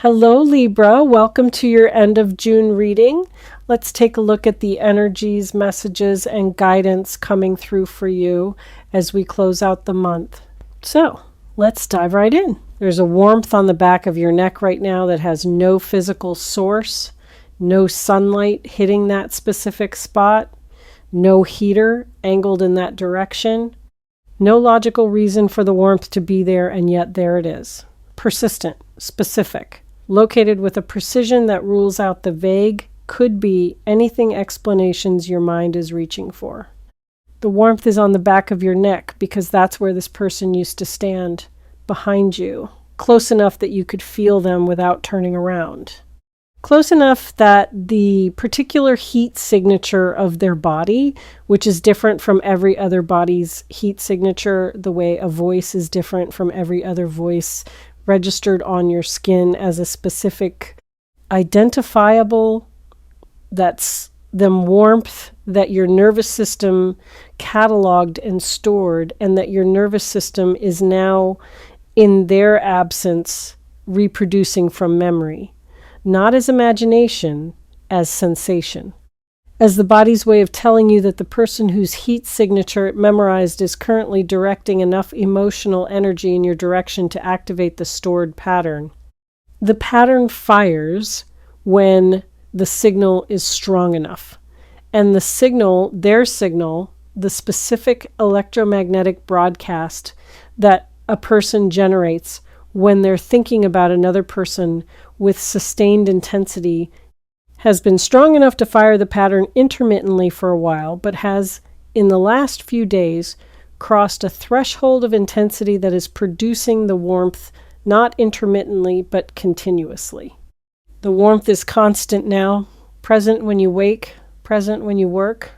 Hello, Libra. Welcome to your end of June reading. Let's take a look at the energies, messages, and guidance coming through for you as we close out the month. So let's dive right in. There's a warmth on the back of your neck right now that has no physical source, no sunlight hitting that specific spot, no heater angled in that direction, no logical reason for the warmth to be there, and yet there it is. Persistent, specific. Located with a precision that rules out the vague, could be anything explanations your mind is reaching for. The warmth is on the back of your neck because that's where this person used to stand, behind you, close enough that you could feel them without turning around. Close enough that the particular heat signature of their body, which is different from every other body's heat signature, the way a voice is different from every other voice, registered on your skin as a specific identifiable, that's them warmth that your nervous system cataloged and stored, and that your nervous system is now, in their absence, reproducing from memory, not as imagination, as sensation. As the body's way of telling you that the person whose heat signature it memorized is currently directing enough emotional energy in your direction to activate the stored pattern. The pattern fires when the signal is strong enough. And the signal, their signal, the specific electromagnetic broadcast that a person generates when they're thinking about another person with sustained intensity, has been strong enough to fire the pattern intermittently for a while, but has, in the last few days, crossed a threshold of intensity that is producing the warmth not intermittently, but continuously. The warmth is constant now, present when you wake, present when you work,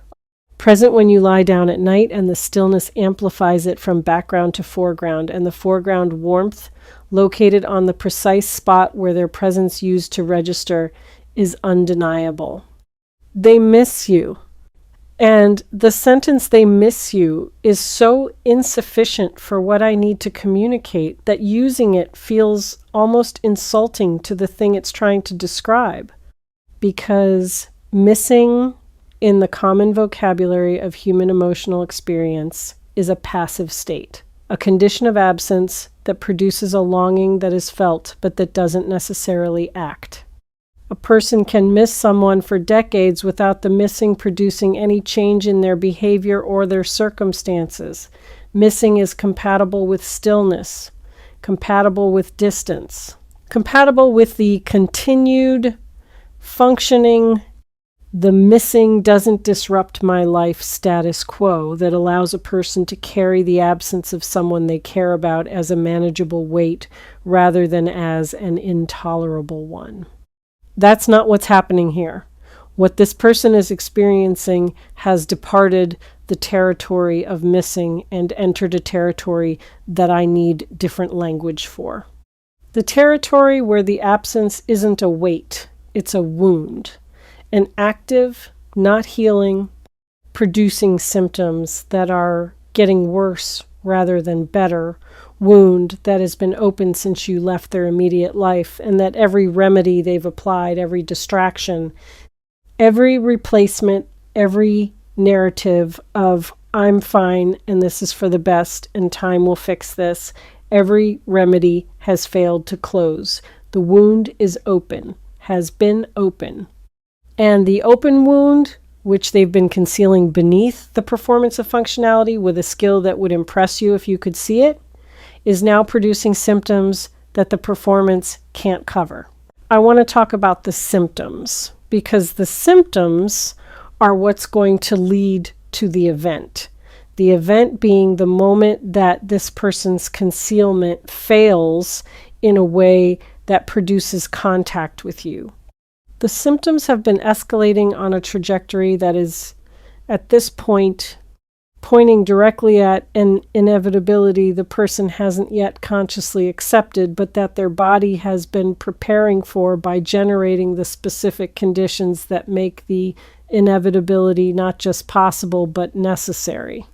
present when you lie down at night, and the stillness amplifies it from background to foreground, and the foreground warmth, located on the precise spot where their presence used to register, is undeniable. They miss you. And the sentence "they miss you" is so insufficient for what I need to communicate that using it feels almost insulting to the thing it's trying to describe. Because missing in the common vocabulary of human emotional experience is a passive state, a condition of absence that produces a longing that is felt but that doesn't necessarily act. A person can miss someone for decades without the missing producing any change in their behavior or their circumstances. Missing is compatible with stillness, compatible with distance, compatible with the continued functioning, the missing doesn't disrupt my life status quo that allows a person to carry the absence of someone they care about as a manageable weight rather than as an intolerable one. That's not what's happening here. What this person is experiencing has departed the territory of missing and entered a territory that I need different language for. The territory where the absence isn't a weight, it's a wound. An active, not healing, producing symptoms that are getting worse rather than better, wound that has been open since you left their immediate life, and that every remedy they've applied, every distraction, every replacement, every narrative of "I'm fine and this is for the best and time will fix this," every remedy has failed to close. The wound is open, has been open. And the open wound, which they've been concealing beneath the performance of functionality with a skill that would impress you if you could see it, is now producing symptoms that the performance can't cover. I want to talk about the symptoms, because the symptoms are what's going to lead to the event. The event being the moment that this person's concealment fails in a way that produces contact with you. The symptoms have been escalating on a trajectory that is, at this point, pointing directly at an inevitability the person hasn't yet consciously accepted, but that their body has been preparing for by generating the specific conditions that make the inevitability not just possible, but necessary.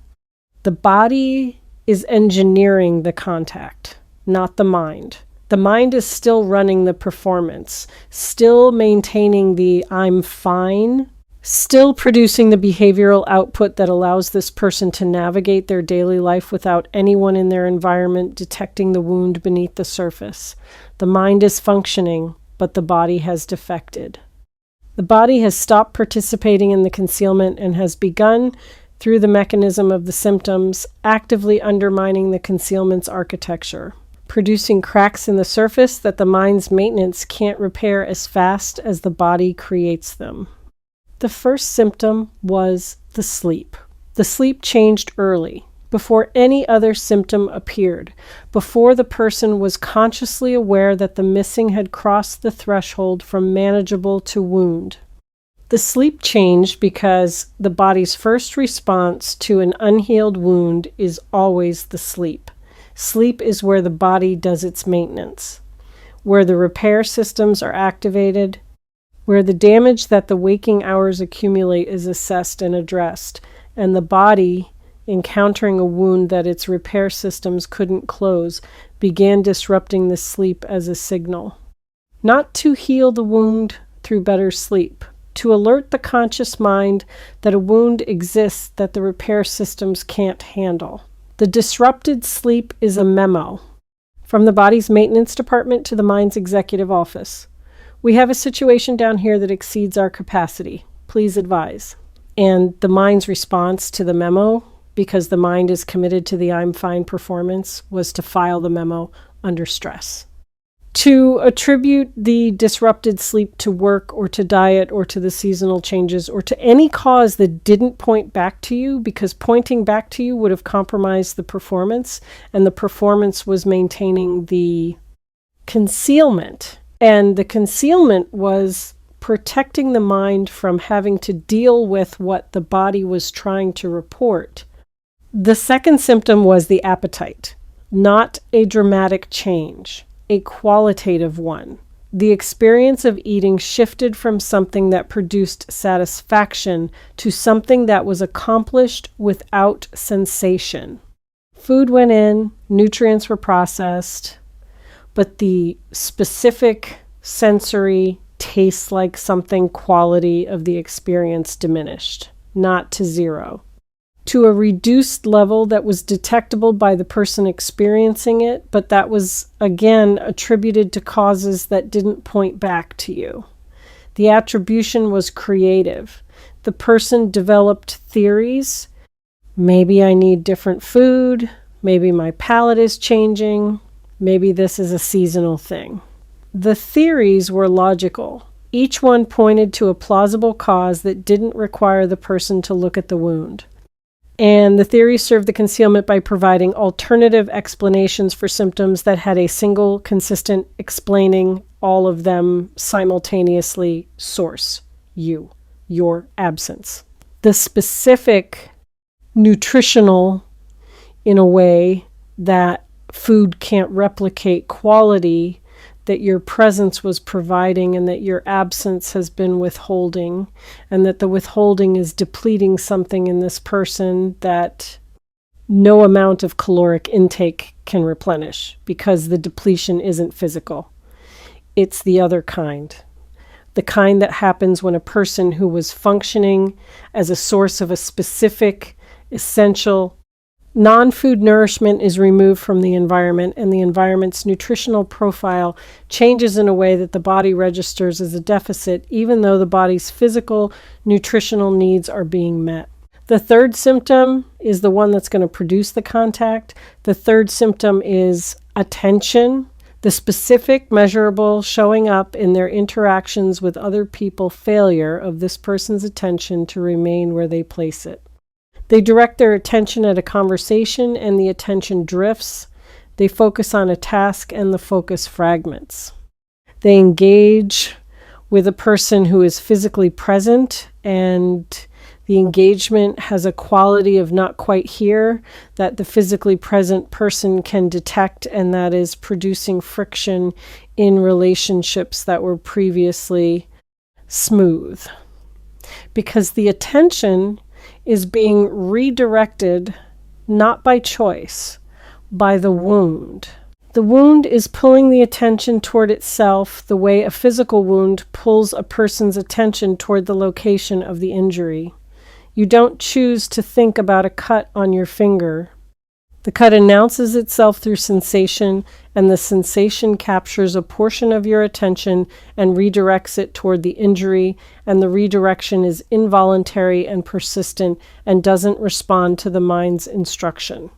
The body is engineering the contact, not the mind. The mind is still running the performance, still maintaining the I'm fine, still producing the behavioral output that allows this person to navigate their daily life without anyone in their environment detecting the wound beneath the surface. The mind is functioning, but the body has defected. The body has stopped participating in the concealment and has begun, through the mechanism of the symptoms, actively undermining the concealment's architecture, producing cracks in the surface that the mind's maintenance can't repair as fast as the body creates them. The first symptom was the sleep. The sleep changed early, before any other symptom appeared, before the person was consciously aware that the missing had crossed the threshold from manageable to wound. The sleep changed because the body's first response to an unhealed wound is always the sleep. Sleep is where the body does its maintenance, where the repair systems are activated, where the damage that the waking hours accumulate is assessed and addressed, and the body, encountering a wound that its repair systems couldn't close, began disrupting the sleep as a signal. Not to heal the wound through better sleep, to alert the conscious mind that a wound exists that the repair systems can't handle. The disrupted sleep is a memo from the body's maintenance department to the mind's executive office. We have a situation down here that exceeds our capacity. Please advise. And the mind's response to the memo, because the mind is committed to the I'm fine performance, was to file the memo under stress. To attribute the disrupted sleep to work or to diet or to the seasonal changes or to any cause that didn't point back to you, because pointing back to you would have compromised the performance, and the performance was maintaining the concealment. And the concealment was protecting the mind from having to deal with what the body was trying to report. The second symptom was the appetite, not a dramatic change, a qualitative one. The experience of eating shifted from something that produced satisfaction to something that was accomplished without sensation. Food went in, nutrients were processed, but the specific sensory taste like something quality of the experience diminished, not to zero. To a reduced level that was detectable by the person experiencing it, but that was, again, attributed to causes that didn't point back to you. The attribution was creative. The person developed theories. Maybe I need different food. Maybe my palate is changing. Maybe this is a seasonal thing. The theories were logical. Each one pointed to a plausible cause that didn't require the person to look at the wound. And the theories served the concealment by providing alternative explanations for symptoms that had a single, consistent, explaining all of them simultaneously source: you, your absence. The specific nutritional, in a way that food can't replicate, quality that your presence was providing and that your absence has been withholding, and that the withholding is depleting something in this person that no amount of caloric intake can replenish, because the depletion isn't physical. It's the other kind. The kind that happens when a person who was functioning as a source of a specific, essential, non-food nourishment is removed from the environment, and the environment's nutritional profile changes in a way that the body registers as a deficit, even though the body's physical nutritional needs are being met. The third symptom is the one that's going to produce the contact. The third symptom is attention, the specific, measurable, showing up in their interactions with other people failure of this person's attention to remain where they place it. They direct their attention at a conversation and the attention drifts. They focus on a task and the focus fragments. They engage with a person who is physically present, and the engagement has a quality of not quite here that the physically present person can detect, and that is producing friction in relationships that were previously smooth. Because the attention is being redirected, not by choice, by the wound. The wound is pulling the attention toward itself the way a physical wound pulls a person's attention toward the location of the injury. You don't choose to think about a cut on your finger. The cut announces itself through sensation, and the sensation captures a portion of your attention and redirects it toward the injury, and the redirection is involuntary and persistent and doesn't respond to the mind's instruction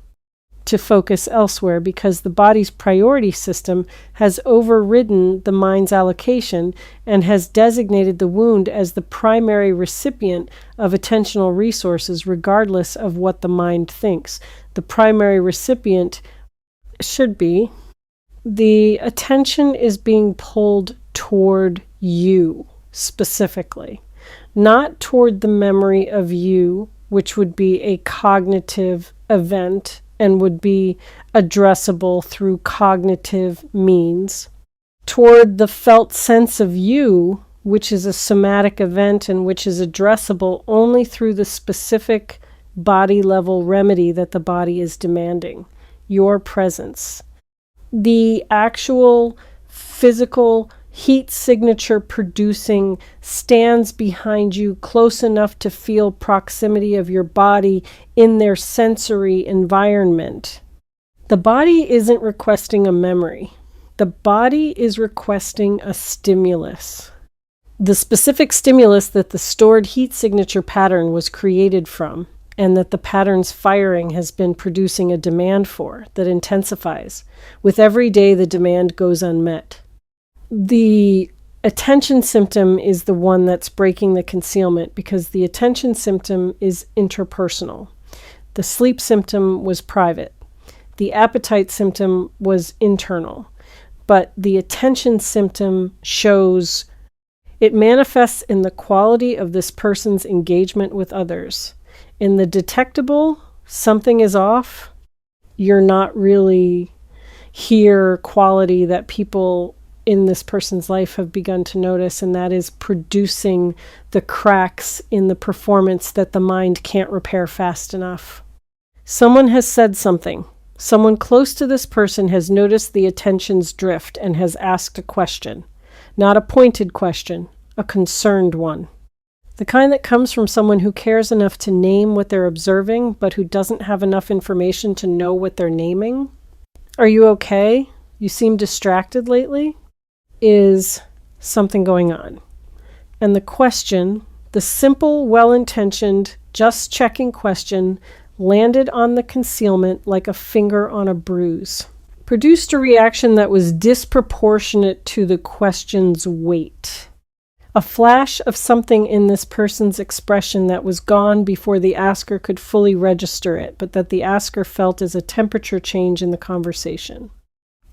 to focus elsewhere, because the body's priority system has overridden the mind's allocation and has designated the wound as the primary recipient of attentional resources, regardless of what the mind thinks. The primary recipient should be the attention is being pulled toward you specifically, not toward the memory of you, which would be a cognitive event and would be addressable through cognitive means, toward the felt sense of you, which is a somatic event and which is addressable only through the specific body level remedy that the body is demanding, your presence. The actual physical heat signature producing stands behind you close enough to feel proximity of your body in their sensory environment. The body isn't requesting a memory. The body is requesting a stimulus. The specific stimulus that the stored heat signature pattern was created from, and that the pattern's firing has been producing a demand for, that intensifies. With every day, the demand goes unmet. The attention symptom is the one that's breaking the concealment, because the attention symptom is interpersonal. The sleep symptom was private. The appetite symptom was internal. But the attention symptom shows, it manifests in the quality of this person's engagement with others. In the detectable, something is off, you're not really here quality that people in this person's life have begun to notice, and that is producing the cracks in the performance that the mind can't repair fast enough. Someone has said something. Someone close to this person has noticed the attention's drift and has asked a question. Not a pointed question, a concerned one. The kind that comes from someone who cares enough to name what they're observing, but who doesn't have enough information to know what they're naming. Are you okay? You seem distracted lately? Is something going on? And the question, the simple, well-intentioned, just checking question, landed on the concealment like a finger on a bruise. Produced a reaction that was disproportionate to the question's weight. A flash of something in this person's expression that was gone before the asker could fully register it, but that the asker felt as a temperature change in the conversation.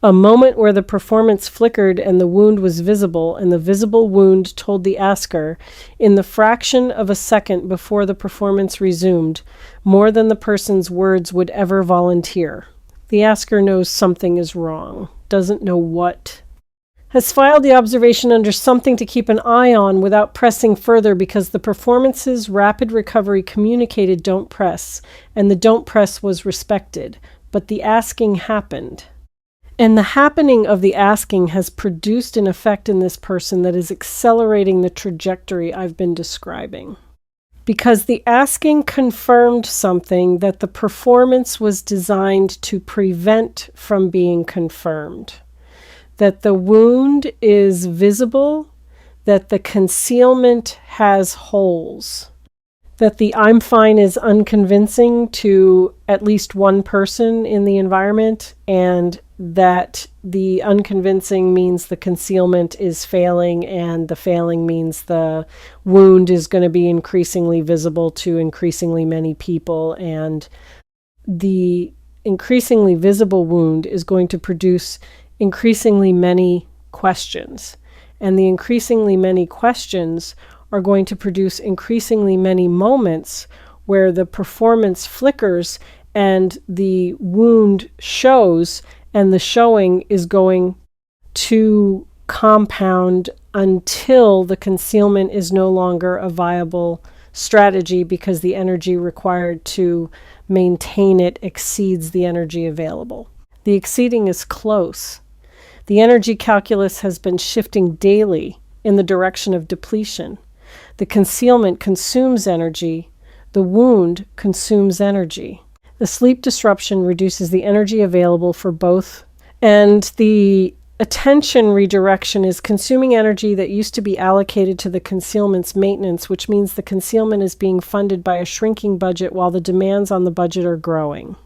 A moment where the performance flickered and the wound was visible, and the visible wound told the asker, in the fraction of a second before the performance resumed, more than the person's words would ever volunteer. The asker knows something is wrong, doesn't know what. Has filed the observation under something to keep an eye on without pressing further, because the performance's rapid recovery communicated don't press, and the don't press was respected, but the asking happened. And the happening of the asking has produced an effect in this person that is accelerating the trajectory I've been describing. Because the asking confirmed something that the performance was designed to prevent from being confirmed. That the wound is visible, that the concealment has holes. That the I'm fine is unconvincing to at least one person in the environment, and that the unconvincing means the concealment is failing, and the failing means the wound is going to be increasingly visible to increasingly many people, and the increasingly visible wound is going to produce increasingly many questions, and the increasingly many questions are going to produce increasingly many moments where the performance flickers and the wound shows, and the showing is going to compound until the concealment is no longer a viable strategy, because the energy required to maintain it exceeds the energy available. The exceeding is close. The energy calculus has been shifting daily in the direction of depletion. The concealment consumes energy. The wound consumes energy. The sleep disruption reduces the energy available for both, and the attention redirection is consuming energy that used to be allocated to the concealment's maintenance, which means the concealment is being funded by a shrinking budget while the demands on the budget are growing.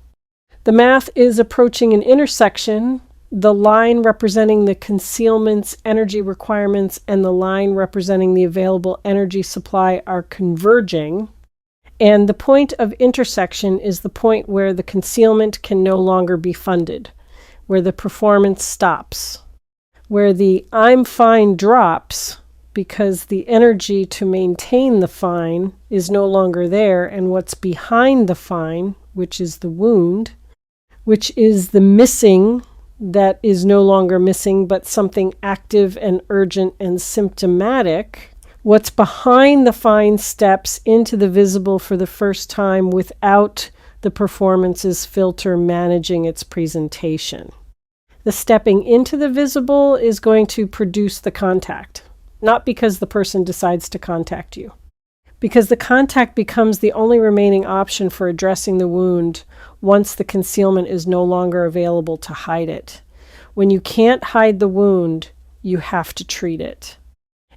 The math is approaching an intersection. The line representing the concealment's energy requirements and the line representing the available energy supply are converging. And the point of intersection is the point where the concealment can no longer be funded, where the performance stops, where the I'm fine drops because the energy to maintain the fine is no longer there, and what's behind the fine, which is the wound, which is the missing that is no longer missing but something active and urgent and symptomatic. What's behind the fine steps into the visible for the first time without the performance's filter managing its presentation. The stepping into the visible is going to produce the contact, not because the person decides to contact you, because the contact becomes the only remaining option for addressing the wound once the concealment is no longer available to hide it. When you can't hide the wound, you have to treat it.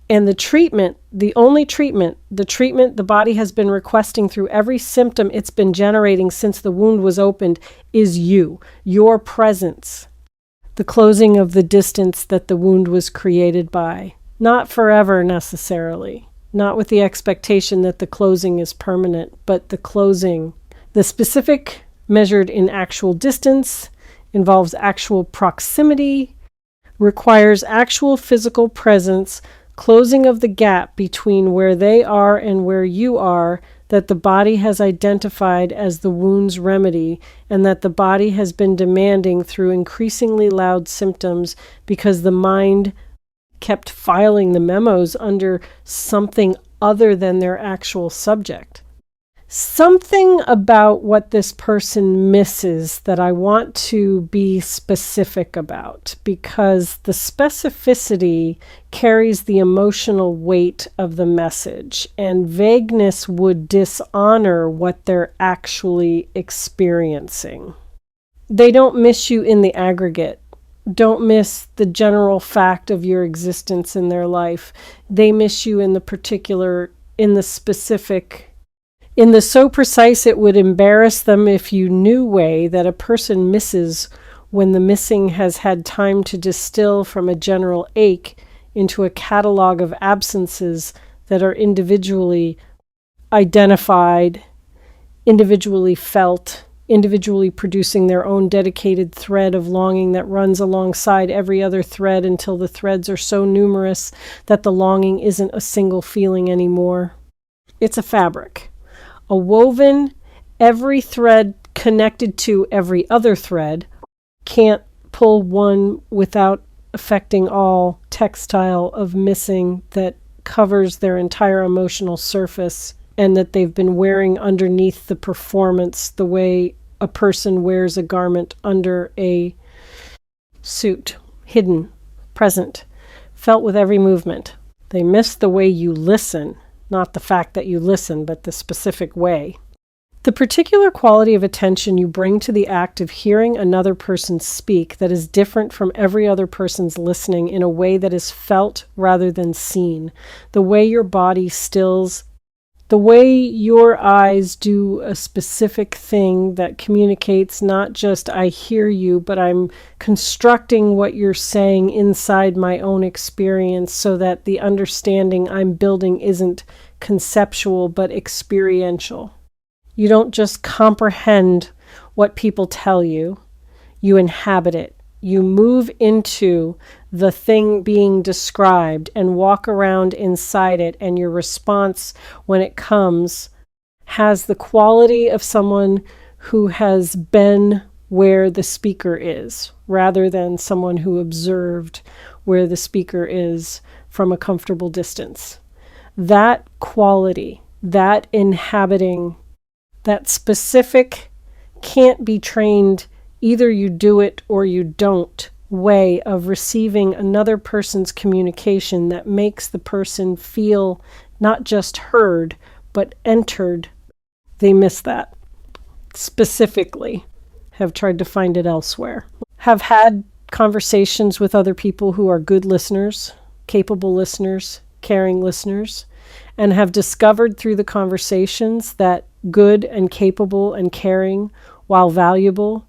And the treatment, the only treatment, the body has been requesting through every symptom it's been generating since the wound was opened, is you, your presence. The closing of the distance that the wound was created by. Not forever necessarily. Not with the expectation that the closing is permanent, but the closing. The specific measured in actual distance involves actual proximity, requires actual physical presence, closing of the gap between where they are and where you are that the body has identified as the wound's remedy, and that the body has been demanding through increasingly loud symptoms because the mind kept filing the memos under something other than their actual subject. Something about what this person misses that I want to be specific about, because the specificity carries the emotional weight of the message, and vagueness would dishonor what they're actually experiencing. They don't miss you in the aggregate. Don't miss the general fact of your existence in their life. They miss you in the particular, in the specific, in the so precise it would embarrass them if you knew way that a person misses when the missing has had time to distill from a general ache into a catalog of absences that are individually identified, individually felt, individually producing their own dedicated thread of longing that runs alongside every other thread until the threads are so numerous that the longing isn't a single feeling anymore. It's a fabric. A woven, every thread connected to every other thread, can't pull one without affecting all textile of missing that covers their entire emotional surface, and that they've been wearing underneath the performance the way a person wears a garment under a suit, hidden, present, felt with every movement. They miss the way you listen. Not the fact that you listen, but the specific way. The particular quality of attention you bring to the act of hearing another person speak that is different from every other person's listening in a way that is felt rather than seen. The way your body stills, the way your eyes do a specific thing that communicates not just I hear you, but I'm constructing what you're saying inside my own experience so that the understanding I'm building isn't conceptual but experiential. You don't just comprehend what people tell you, you inhabit it. You move into the thing being described and walk around inside it, and your response when it comes has the quality of someone who has been where the speaker is, rather than someone who observed where the speaker is from a comfortable distance. That quality, that inhabiting, that specific can't be trained either you do it or you don't way of receiving another person's communication that makes the person feel not just heard, but entered. They miss that. Specifically, have tried to find it elsewhere. Have had conversations with other people who are good listeners, capable listeners, caring listeners, and have discovered through the conversations that good and capable and caring, while valuable,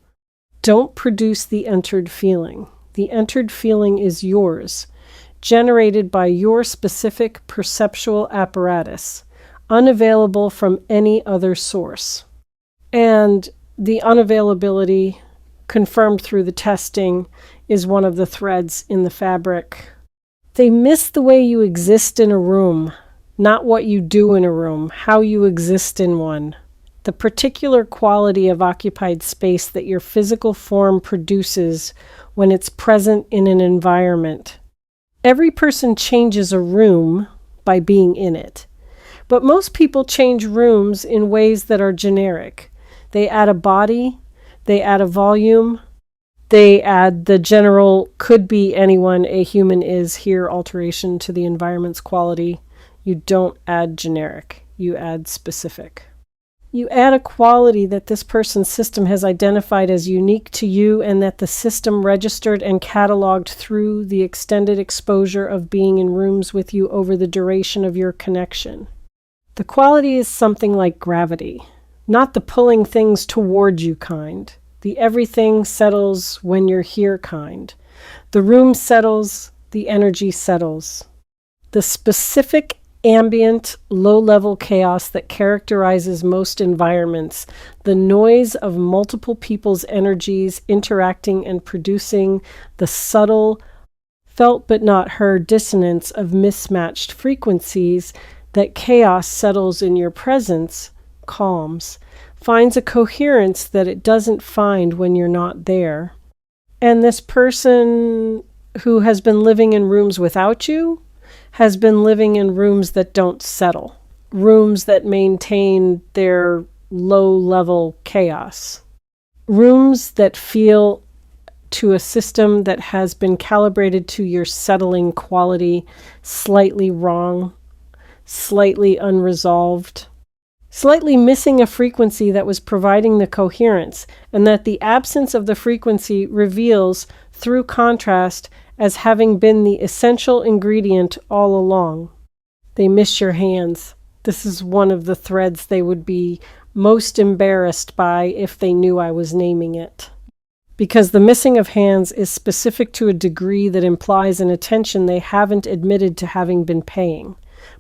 don't produce the entered feeling. The entered feeling is yours, generated by your specific perceptual apparatus, unavailable from any other source. And the unavailability, confirmed through the testing, is one of the threads in the fabric. They miss the way you exist in a room, not what you do in a room, how you exist in one. The particular quality of occupied space that your physical form produces when it's present in an environment. Every person changes a room by being in it, but most people change rooms in ways that are generic. They add a body, they add a volume, they add the general could be anyone a human is here alteration to the environment's quality. You don't add generic, you add specific. You add a quality that this person's system has identified as unique to you and that the system registered and cataloged through the extended exposure of being in rooms with you over the duration of your connection. The quality is something like gravity, not the pulling things toward you kind, the everything settles when you're here kind. The room settles, the energy settles. The specific ambient, low-level chaos that characterizes most environments, the noise of multiple people's energies interacting and producing the subtle, felt but not heard dissonance of mismatched frequencies, that chaos settles in your presence, calms, finds a coherence that it doesn't find when you're not there. And this person who has been living in rooms without you has been living in rooms that don't settle, rooms that maintain their low-level chaos, rooms that feel to a system that has been calibrated to your settling quality slightly wrong, slightly unresolved, slightly missing a frequency that was providing the coherence, and that the absence of the frequency reveals through contrast as having been the essential ingredient all along. They miss your hands. This is one of the threads they would be most embarrassed by if they knew I was naming it. Because the missing of hands is specific to a degree that implies an attention they haven't admitted to having been paying,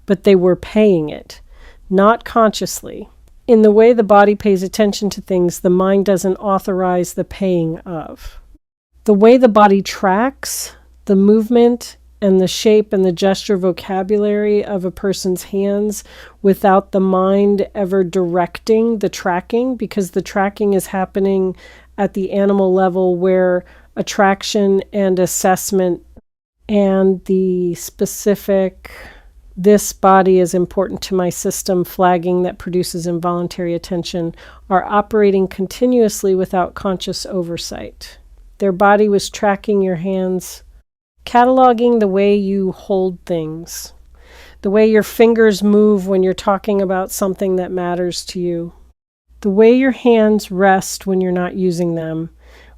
but they were paying it, not consciously. In the way the body pays attention to things, the mind doesn't authorize the paying of. The way the body tracks the movement and the shape and the gesture vocabulary of a person's hands without the mind ever directing the tracking, because the tracking is happening at the animal level where attraction and assessment and the specific, this body is important to my system, flagging that produces involuntary attention, are operating continuously without conscious oversight. Their body was tracking your hands, cataloging the way you hold things, the way your fingers move when you're talking about something that matters to you, the way your hands rest when you're not using them,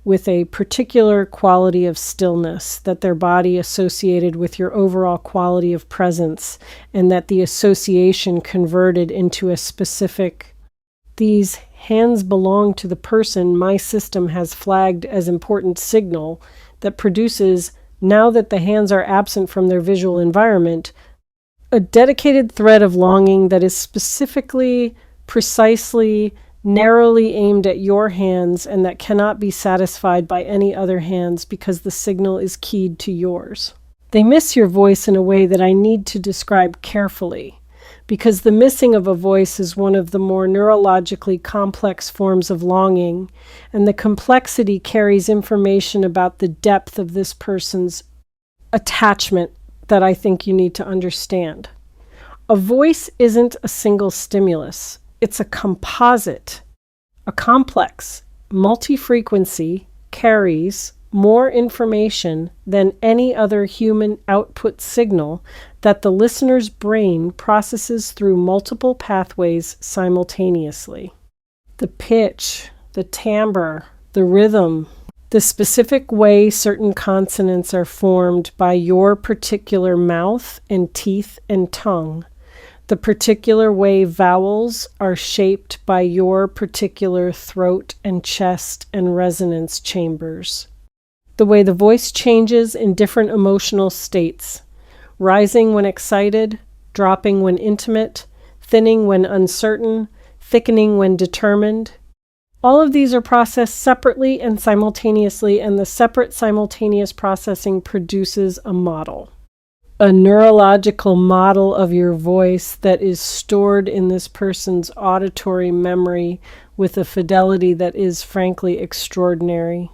with a particular quality of stillness that their body associated with your overall quality of presence, and that the association converted into a specific, these hands belong to the person my system has flagged as important signal that produces, now that the hands are absent from their visual environment, a dedicated thread of longing that is specifically, precisely, narrowly aimed at your hands and that cannot be satisfied by any other hands because the signal is keyed to yours. They miss your voice in a way that I need to describe carefully, because the missing of a voice is one of the more neurologically complex forms of longing, and the complexity carries information about the depth of this person's attachment that I think you need to understand. A voice isn't a single stimulus. It's a composite, a complex, multi-frequency carries more information than any other human output signal that the listener's brain processes through multiple pathways simultaneously. The pitch, the timbre, the rhythm, the specific way certain consonants are formed by your particular mouth and teeth and tongue, the particular way vowels are shaped by your particular throat and chest and resonance chambers, the way the voice changes in different emotional states, rising when excited, dropping when intimate, thinning when uncertain, thickening when determined. All of these are processed separately and simultaneously, and the separate simultaneous processing produces a model. A neurological model of your voice that is stored in this person's auditory memory with a fidelity that is frankly extraordinary.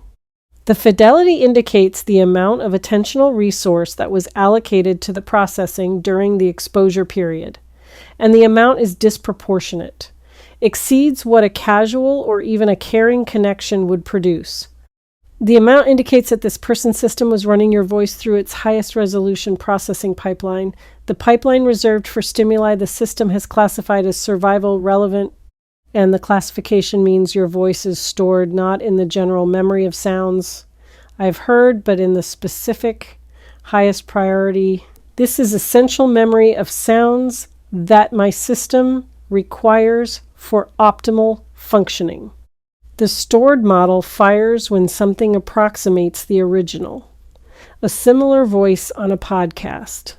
The fidelity indicates the amount of attentional resource that was allocated to the processing during the exposure period, and the amount is disproportionate, exceeds what a casual or even a caring connection would produce. The amount indicates that this person's system was running your voice through its highest resolution processing pipeline. The pipeline reserved for stimuli the system has classified as survival relevant, and the classification means your voice is stored not in the general memory of sounds I've heard, but in the specific highest priority. This is essential memory of sounds that my system requires for optimal functioning. The stored model fires when something approximates the original. A similar voice on a podcast.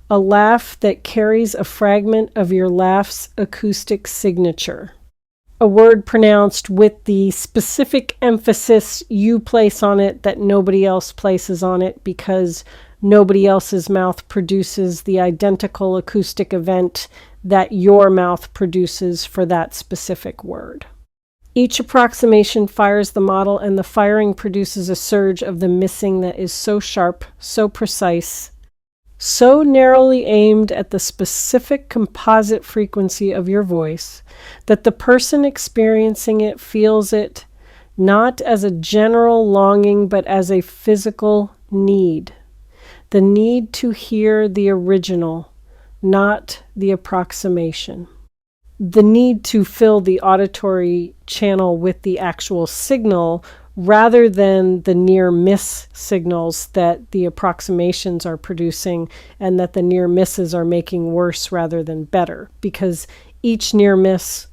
A laugh that carries a fragment of your laugh's acoustic signature. A word pronounced with the specific emphasis you place on it that nobody else places on it because nobody else's mouth produces the identical acoustic event that your mouth produces for that specific word. Each approximation fires the model, and the firing produces a surge of the missing that is so sharp, so precise, so narrowly aimed at the specific composite frequency of your voice that the person experiencing it feels it not as a general longing but as a physical need. The need to hear the original, not the approximation. The need to fill the auditory channel with the actual signal rather than the near-miss signals that the approximations are producing and that the near-misses are making worse rather than better, because each near-miss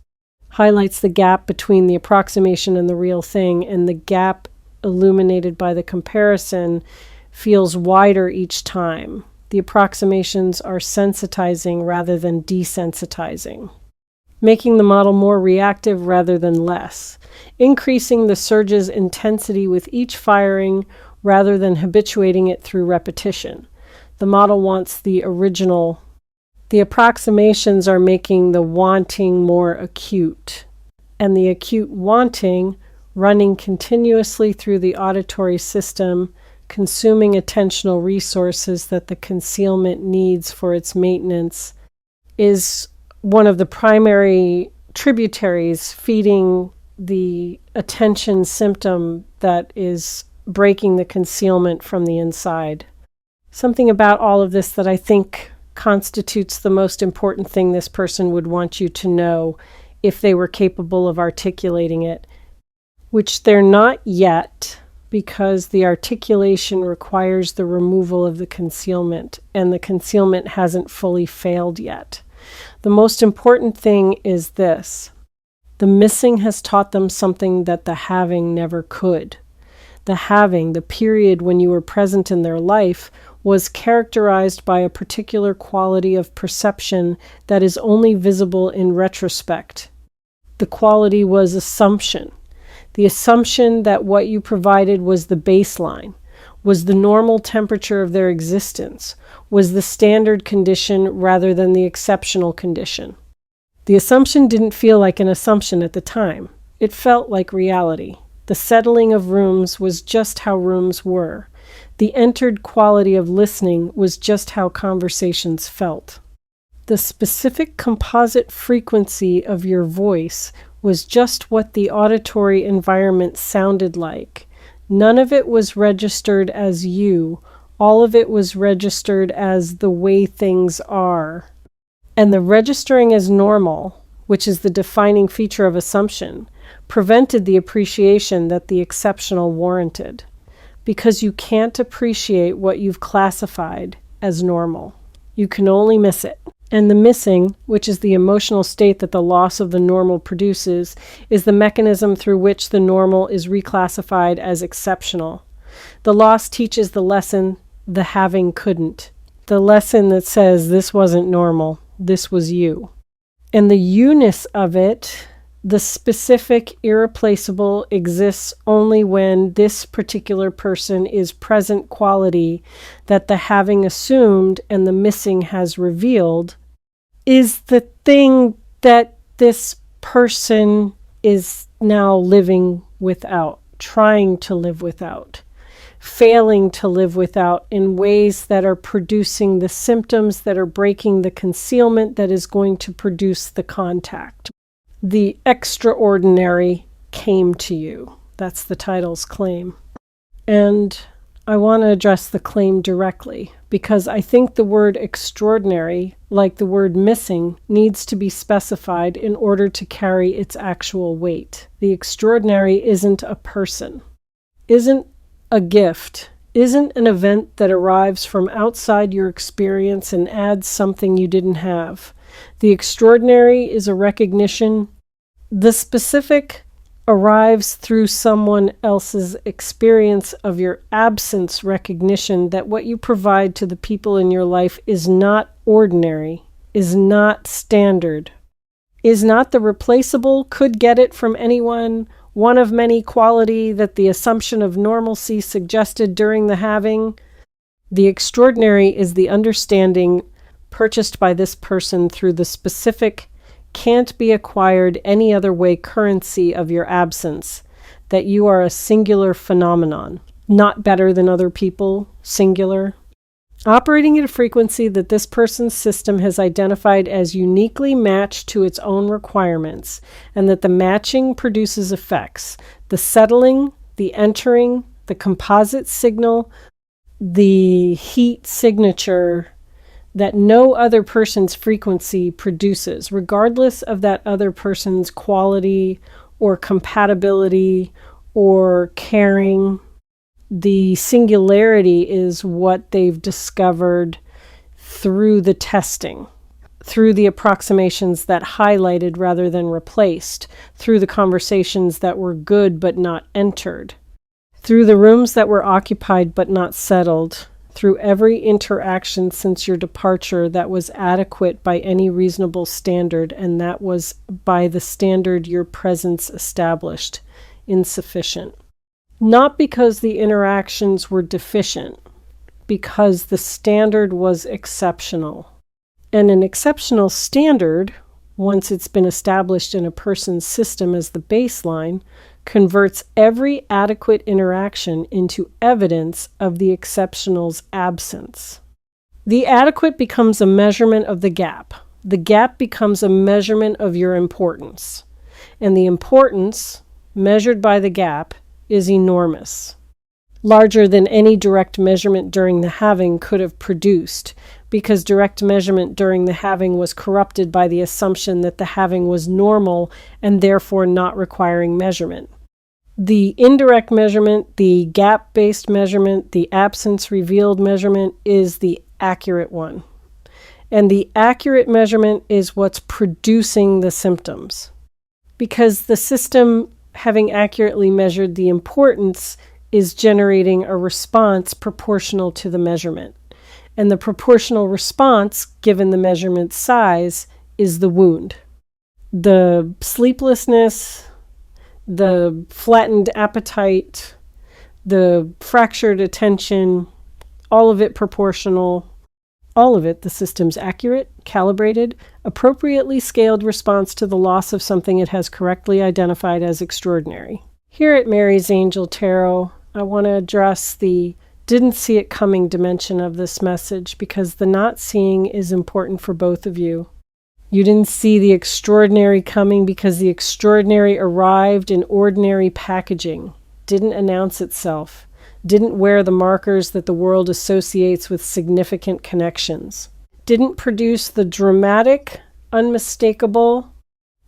highlights the gap between the approximation and the real thing, and the gap illuminated by the comparison feels wider each time. The approximations are sensitizing rather than desensitizing, making the model more reactive rather than less, increasing the surge's intensity with each firing rather than habituating it through repetition. The model wants the original. The approximations are making the wanting more acute, and the acute wanting running continuously through the auditory system, consuming attentional resources that the concealment needs for its maintenance, is one of the primary tributaries feeding the attention symptom that is breaking the concealment from the inside. Something about all of this that I think constitutes the most important thing this person would want you to know if they were capable of articulating it, which they're not yet, because the articulation requires the removal of the concealment, and the concealment hasn't fully failed yet. The most important thing is this: the missing has taught them something that the having never could. The having, the period when you were present in their life, was characterized by a particular quality of perception that is only visible in retrospect. The quality was assumption. The assumption that what you provided was the baseline, was the normal temperature of their existence, was the standard condition rather than the exceptional condition. The assumption didn't feel like an assumption at the time. It felt like reality. The settling of rooms was just how rooms were. The entered quality of listening was just how conversations felt. The specific composite frequency of your voice was just what the auditory environment sounded like. None of it was registered as you. All of it was registered as the way things are. And the registering as normal, which is the defining feature of assumption, prevented the appreciation that the exceptional warranted, because you can't appreciate what you've classified as normal. You can only miss it. And the missing, which is the emotional state that the loss of the normal produces, is the mechanism through which the normal is reclassified as exceptional. The loss teaches the lesson the having couldn't. The lesson that says this wasn't normal, this was you. And the you-ness of it, the specific, irreplaceable, exists only when this particular person is present quality that the having assumed and the missing has revealed, is the thing that this person is now living without, trying to live without, failing to live without in ways that are producing the symptoms that are breaking the concealment that is going to produce the contact. The extraordinary came to you. That's the title's claim. And I want to address the claim directly, because I think the word extraordinary, like the word missing, needs to be specified in order to carry its actual weight. The extraordinary isn't a person, isn't a gift, isn't an event that arrives from outside your experience and adds something you didn't have. The extraordinary is a recognition. The specific arrives through someone else's experience of your absence recognition that what you provide to the people in your life is not ordinary, is not standard, is not the replaceable, could get it from anyone, one of many quality that the assumption of normalcy suggested during the having. The extraordinary is the understanding purchased by this person through the specific, can't be acquired any other way currency of your absence, that you are a singular phenomenon, not better than other people, singular, operating at a frequency that this person's system has identified as uniquely matched to its own requirements, and that the matching produces effects, the settling, the entering, the composite signal, the heat signature that no other person's frequency produces, regardless of that other person's quality or compatibility or caring. The singularity is what they've discovered through the testing, through the approximations that highlighted rather than replaced, through the conversations that were good but not entered, through the rooms that were occupied but not settled, through every interaction since your departure that was adequate by any reasonable standard, and that was by the standard your presence established, insufficient. Not because the interactions were deficient, because the standard was exceptional. And an exceptional standard, once it's been established in a person's system as the baseline, converts every adequate interaction into evidence of the exceptional's absence. The adequate becomes a measurement of the gap. The gap becomes a measurement of your importance. And the importance, measured by the gap, is enormous. Larger than any direct measurement during the having could have produced, because direct measurement during the having was corrupted by the assumption that the having was normal and therefore not requiring measurement. The indirect measurement, the gap-based measurement, the absence-revealed measurement is the accurate one. And the accurate measurement is what's producing the symptoms. Because the system, having accurately measured the importance, is generating a response proportional to the measurement. And the proportional response, given the measurement size, is the wound. The sleeplessness, the flattened appetite, the fractured attention, all of it proportional, all of it the system's accurate, calibrated, appropriately scaled response to the loss of something it has correctly identified as extraordinary. Here at Mary's Angel Tarot, I want to address the didn't see it coming dimension of this message, because the not seeing is important for both of you. You didn't see the extraordinary coming because the extraordinary arrived in ordinary packaging, didn't announce itself, didn't wear the markers that the world associates with significant connections, didn't produce the dramatic, unmistakable,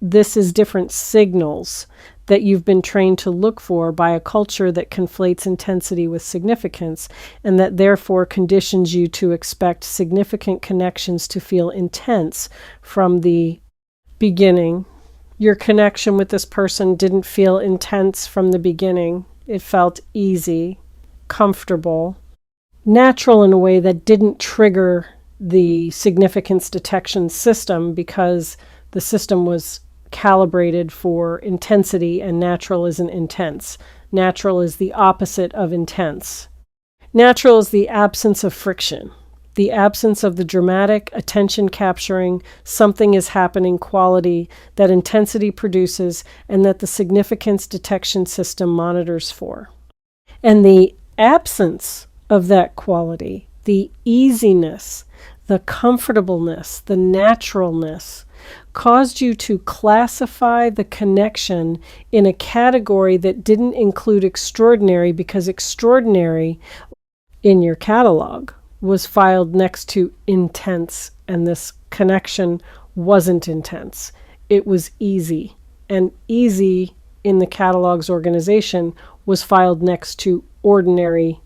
this is different signals that you've been trained to look for by a culture that conflates intensity with significance, and that therefore conditions you to expect significant connections to feel intense from the beginning. Your connection with this person didn't feel intense from the beginning. It felt easy, comfortable, natural in a way that didn't trigger the significance detection system, because the system was calibrated for intensity, and natural isn't intense. Natural is the opposite of intense. Natural is the absence of friction, the absence of the dramatic, attention-capturing, something is happening quality that intensity produces and that the significance detection system monitors for. And the absence of that quality, the easiness, the comfortableness, the naturalness, caused you to classify the connection in a category that didn't include extraordinary, because extraordinary in your catalog was filed next to intense, and this connection wasn't intense. It was easy, and easy in the catalog's organization was filed next to ordinary.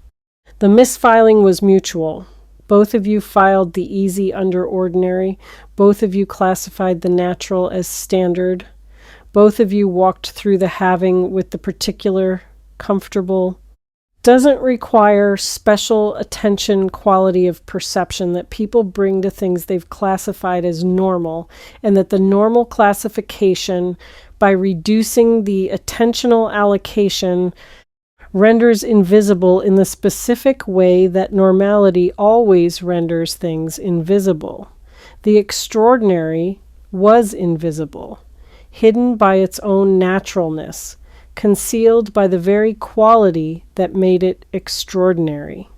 The misfiling was mutual. Both of you filed the easy under ordinary. Both of you classified the natural as standard. Both of you walked through the having with the particular comfortable. Doesn't require special attention quality of perception that people bring to things they've classified as normal, and that the normal classification, by reducing the attentional allocation, renders invisible in the specific way that normality always renders things invisible. The extraordinary was invisible, hidden by its own naturalness, concealed by the very quality that made it extraordinary.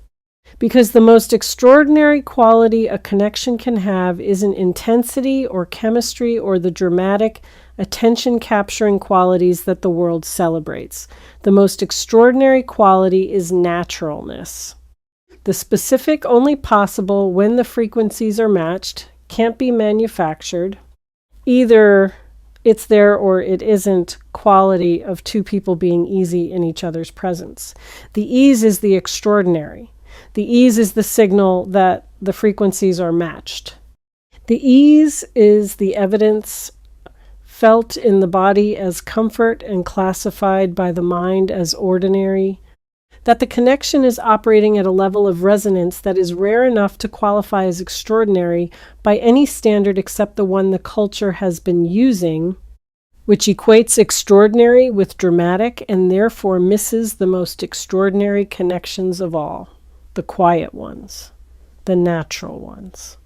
Because the most extraordinary quality a connection can have isn't intensity or chemistry or the dramatic, attention-capturing qualities that the world celebrates. The most extraordinary quality is naturalness. The specific, only possible when the frequencies are matched, can't be manufactured. Either it's there or it isn't quality of two people being easy in each other's presence. The ease is the extraordinary. The ease is the signal that the frequencies are matched. The ease is the evidence felt in the body as comfort and classified by the mind as ordinary, that the connection is operating at a level of resonance that is rare enough to qualify as extraordinary by any standard except the one the culture has been using, which equates extraordinary with dramatic and therefore misses the most extraordinary connections of all, the quiet ones, the natural ones.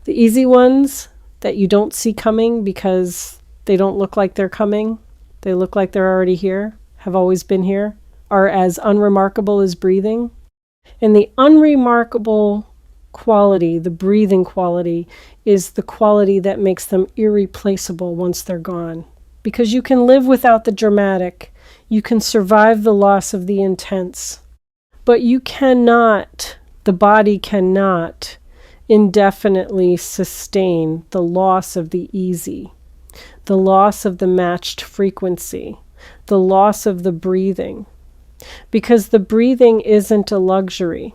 The easy ones that you don't see coming because they don't look like they're coming, they look like they're already here, have always been here, are as unremarkable as breathing. And the unremarkable quality, the breathing quality, is the quality that makes them irreplaceable once they're gone. Because you can live without the dramatic, you can survive the loss of the intense, but you cannot, the body cannot indefinitely sustain the loss of the easy, the loss of the matched frequency, the loss of the breathing. Because the breathing isn't a luxury.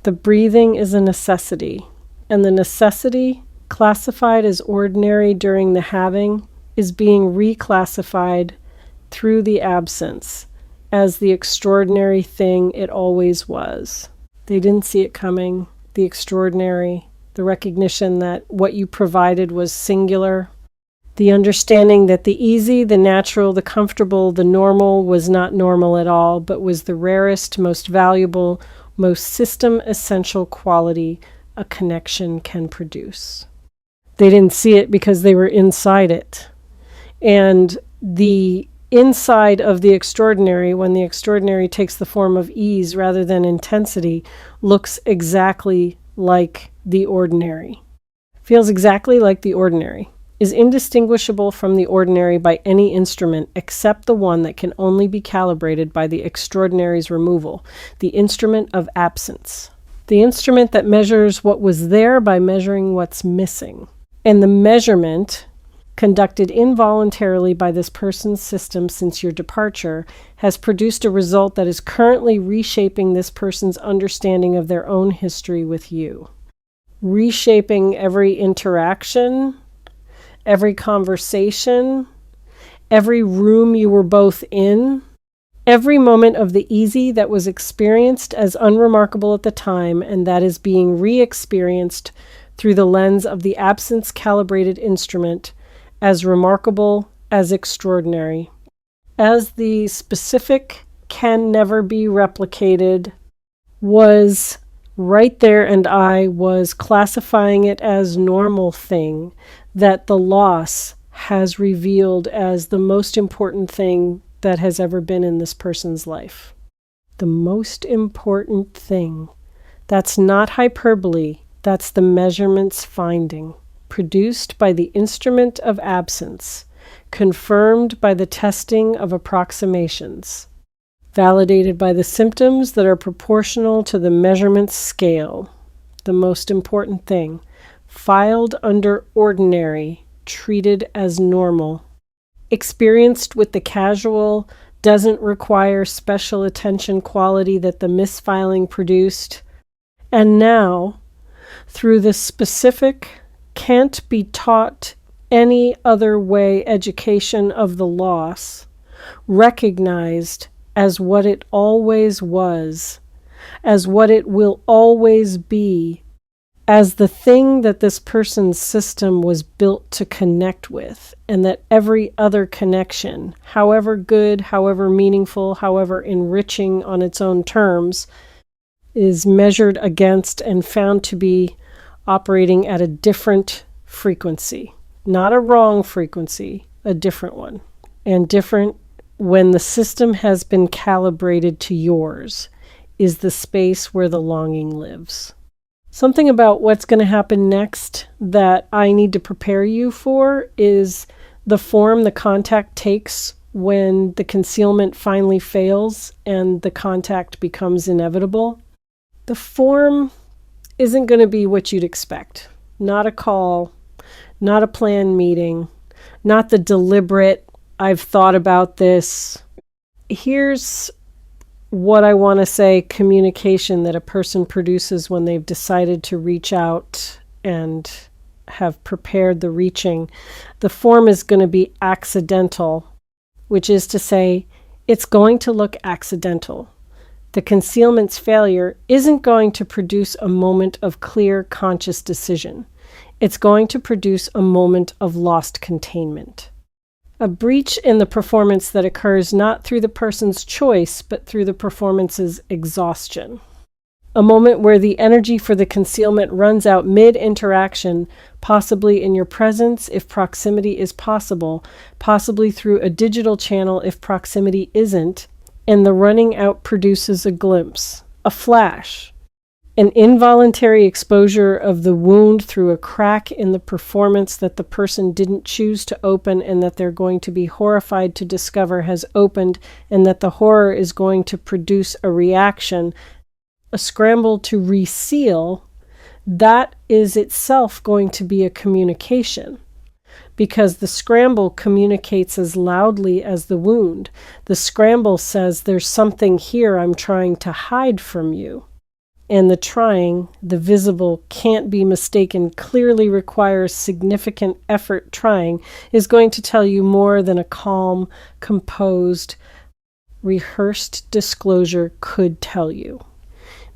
The breathing is a necessity. And the necessity, classified as ordinary during the having, is being reclassified through the absence as the extraordinary thing it always was. They didn't see it coming. The extraordinary, the recognition that what you provided was singular, the understanding that the easy, the natural, the comfortable, the normal was not normal at all, but was the rarest, most valuable, most system-essential quality a connection can produce. They didn't see it because they were inside it. And the inside of the extraordinary, when the extraordinary takes the form of ease rather than intensity, looks exactly like the ordinary. Feels exactly like the ordinary. is indistinguishable from the ordinary by any instrument except the one that can only be calibrated by the extraordinary's removal, the instrument of absence. The instrument that measures what was there by measuring what's missing. And the measurement, conducted involuntarily by this person's system since your departure, has produced a result that is currently reshaping this person's understanding of their own history with you. Reshaping every interaction, every conversation, every room you were both in, every moment of the easy that was experienced as unremarkable at the time and that is being re-experienced through the lens of the absence-calibrated instrument as remarkable as extraordinary. As the specific can never be replicated was right there, and I was classifying it as normal thing, that the loss has revealed as the most important thing that has ever been in this person's life. The most important thing. That's not hyperbole. That's the measurement's finding, produced by the instrument of absence, confirmed by the testing of approximations, validated by the symptoms that are proportional to the measurement's scale. The most important thing, filed under ordinary, treated as normal. Experienced with the casual, doesn't require special attention quality that the misfiling produced. And now, through the specific, can't be taught any other way education of the loss, recognized as what it always was, as what it will always be, as the thing that this person's system was built to connect with, and that every other connection, however good, however meaningful, however enriching on its own terms, is measured against and found to be operating at a different frequency. Not a wrong frequency, a different one. And different when the system has been calibrated to yours is the space where the longing lives. Something about what's going to happen next that I need to prepare you for is the form the contact takes when the concealment finally fails and the contact becomes inevitable. The form isn't going to be what you'd expect. Not a call, not a planned meeting, not the deliberate, I've thought about this. Here's what I want to say, communication that a person produces when they've decided to reach out and have prepared the reaching. The form is going to be accidental, which is to say, it's going to look accidental. The concealment's failure isn't going to produce a moment of clear, conscious decision. It's going to produce a moment of lost containment. A breach in the performance that occurs not through the person's choice, but through the performance's exhaustion. A moment where the energy for the concealment runs out mid-interaction, possibly in your presence if proximity is possible, possibly through a digital channel if proximity isn't, and the running out produces a glimpse, a flash, an involuntary exposure of the wound through a crack in the performance that the person didn't choose to open and that they're going to be horrified to discover has opened, and that the horror is going to produce a reaction, a scramble to reseal. That is itself going to be a communication, because the scramble communicates as loudly as the wound. The scramble says there's something here I'm trying to hide from you. And the trying, the visible, can't be mistaken, clearly requires significant effort trying, is going to tell you more than a calm, composed, rehearsed disclosure could tell you.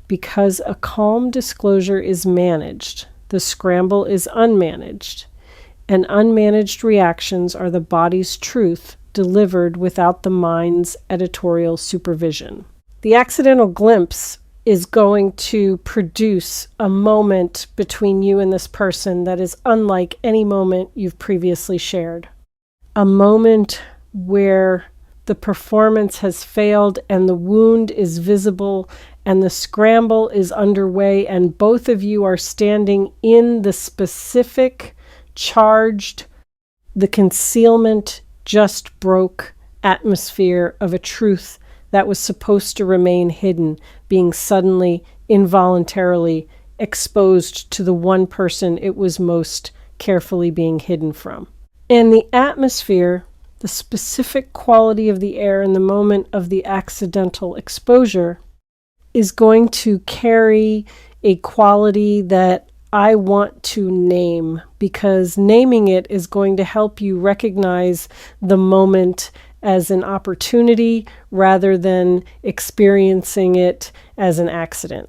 Because a calm disclosure is managed, the scramble is unmanaged, and unmanaged reactions are the body's truth delivered without the mind's editorial supervision. The accidental glimpse is going to produce a moment between you and this person that is unlike any moment you've previously shared. A moment where the performance has failed and the wound is visible and the scramble is underway, and both of you are standing in the specific, charged, The concealment just broke atmosphere of a truth that was supposed to remain hidden, being suddenly, involuntarily exposed to the one person it was most carefully being hidden from. And the atmosphere, the specific quality of the air in the moment of the accidental exposure, is going to carry a quality that I want to name, because naming it is going to help you recognize the moment as an opportunity rather than experiencing it as an accident.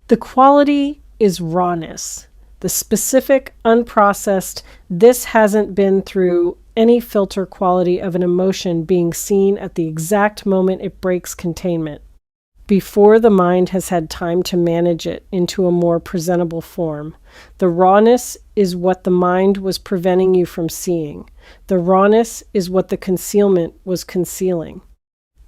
The quality is rawness. The specific, unprocessed, this hasn't been through any filter quality of an emotion being seen at the exact moment it breaks containment, before the mind has had time to manage it into a more presentable form. The rawness is what the mind was preventing you from seeing. The rawness is what the concealment was concealing.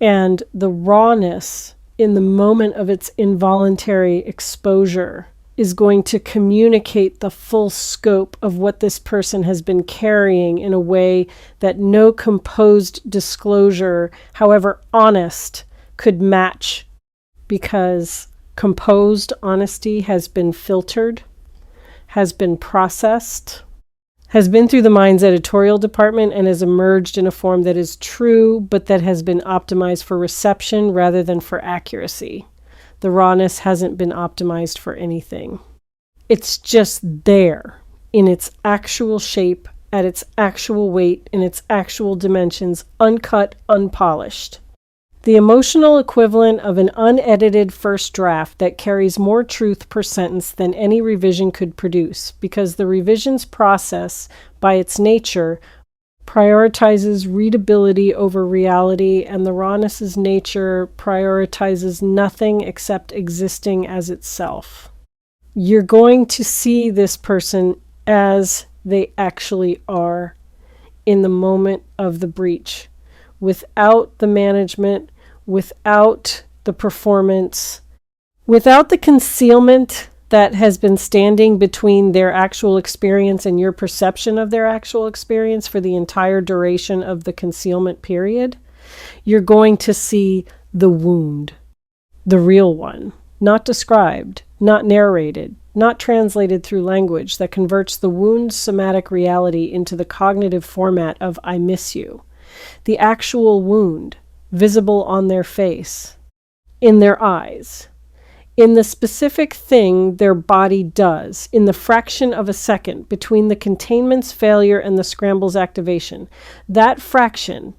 And the rawness in the moment of its involuntary exposure is going to communicate the full scope of what this person has been carrying in a way that no composed disclosure, however honest, could match, because composed honesty has been filtered, has been processed, has been through the mind's editorial department, and has emerged in a form that is true, but that has been optimized for reception rather than for accuracy. The rawness hasn't been optimized for anything. It's just there in its actual shape, at its actual weight, in its actual dimensions, uncut, unpolished. The emotional equivalent of an unedited first draft that carries more truth per sentence than any revision could produce, because the revision's process, by its nature, prioritizes readability over reality, and the rawness's nature prioritizes nothing except existing as itself. You're going to see this person as they actually are in the moment of the breach, without the management, without the performance, without the concealment that has been standing between their actual experience and your perception of their actual experience for the entire duration of the concealment period. You're going to see the wound, the real one, not described, not narrated, not translated through language, that converts the wound's somatic reality into the cognitive format of "I miss you." The actual wound, visible on their face, in their eyes, in the specific thing their body does, in the fraction of a second between the containment's failure and the scramble's activation. That fraction,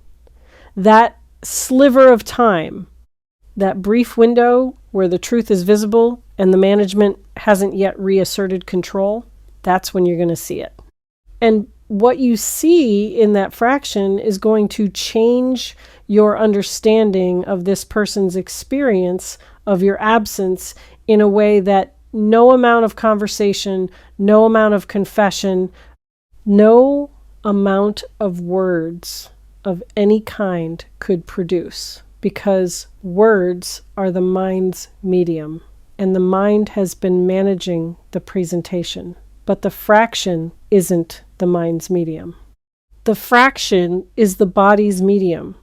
that sliver of time, that brief window where the truth is visible and the management hasn't yet reasserted control, that's when you're going to see it. And what you see in that fraction is going to change your understanding of this person's experience of your absence in a way that no amount of conversation, no amount of confession, no amount of words of any kind could produce, because words are the mind's medium, and the mind has been managing the presentation, but the fraction isn't the mind's medium. The fraction is the body's medium,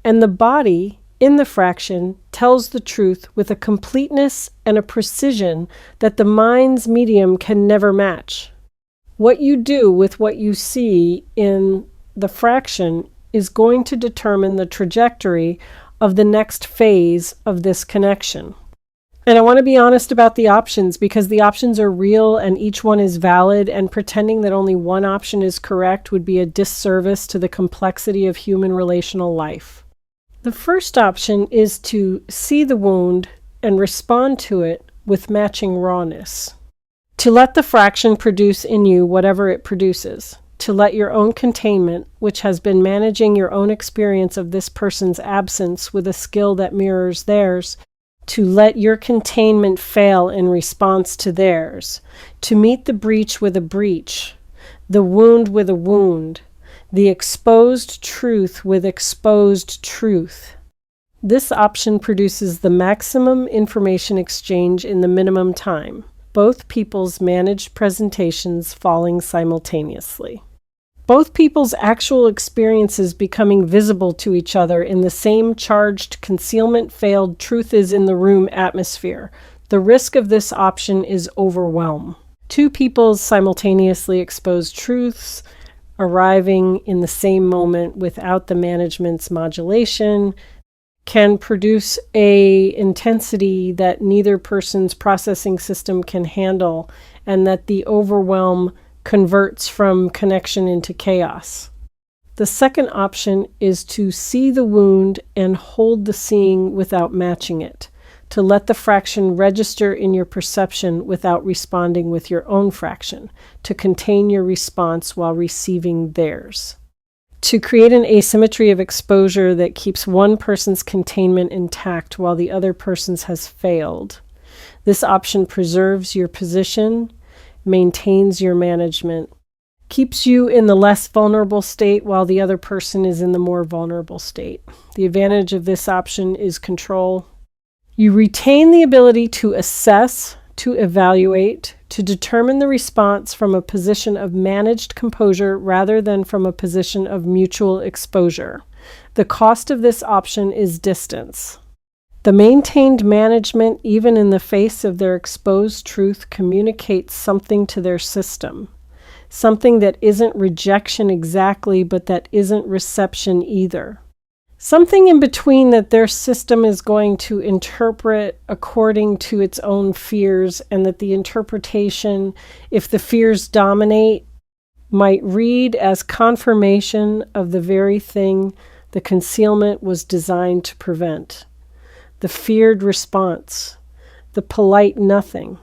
and the body in the fraction tells the truth with a completeness and a precision that the mind's medium can never match. What you do with what you see in the fraction is going to determine the trajectory of the next phase of this connection. And I want to be honest about the options, because the options are real and each one is valid, and pretending that only one option is correct would be a disservice to the complexity of human relational life. The first option is to see the wound and respond to it with matching rawness. To let the fraction produce in you whatever it produces. To let your own containment, which has been managing your own experience of this person's absence with a skill that mirrors theirs, to let your containment fail in response to theirs, to meet the breach with a breach, the wound with a wound, the exposed truth with exposed truth. This option produces the maximum information exchange in the minimum time, both people's managed presentations falling simultaneously. Both people's actual experiences becoming visible to each other in the same charged, concealment-failed, truth is in the room atmosphere. The risk of this option is overwhelm. Two people's simultaneously exposed truths arriving in the same moment without the management's modulation can produce a intensity that neither person's processing system can handle, and that the overwhelm converts from connection into chaos. The second option is to see the wound and hold the seeing without matching it, to let the fraction register in your perception without responding with your own fraction, to contain your response while receiving theirs. To create an asymmetry of exposure that keeps one person's containment intact while the other person's has failed. This option preserves your position, maintains your management, keeps you in the less vulnerable state while the other person is in the more vulnerable state. The advantage of this option is control. You retain the ability to assess, to evaluate, to determine the response from a position of managed composure rather than from a position of mutual exposure. The cost of this option is distance. The maintained management, even in the face of their exposed truth, communicates something to their system. Something that isn't rejection exactly, but that isn't reception either. Something in between that their system is going to interpret according to its own fears, and that the interpretation, if the fears dominate, might read as confirmation of the very thing the concealment was designed to prevent. The feared response, the polite nothing.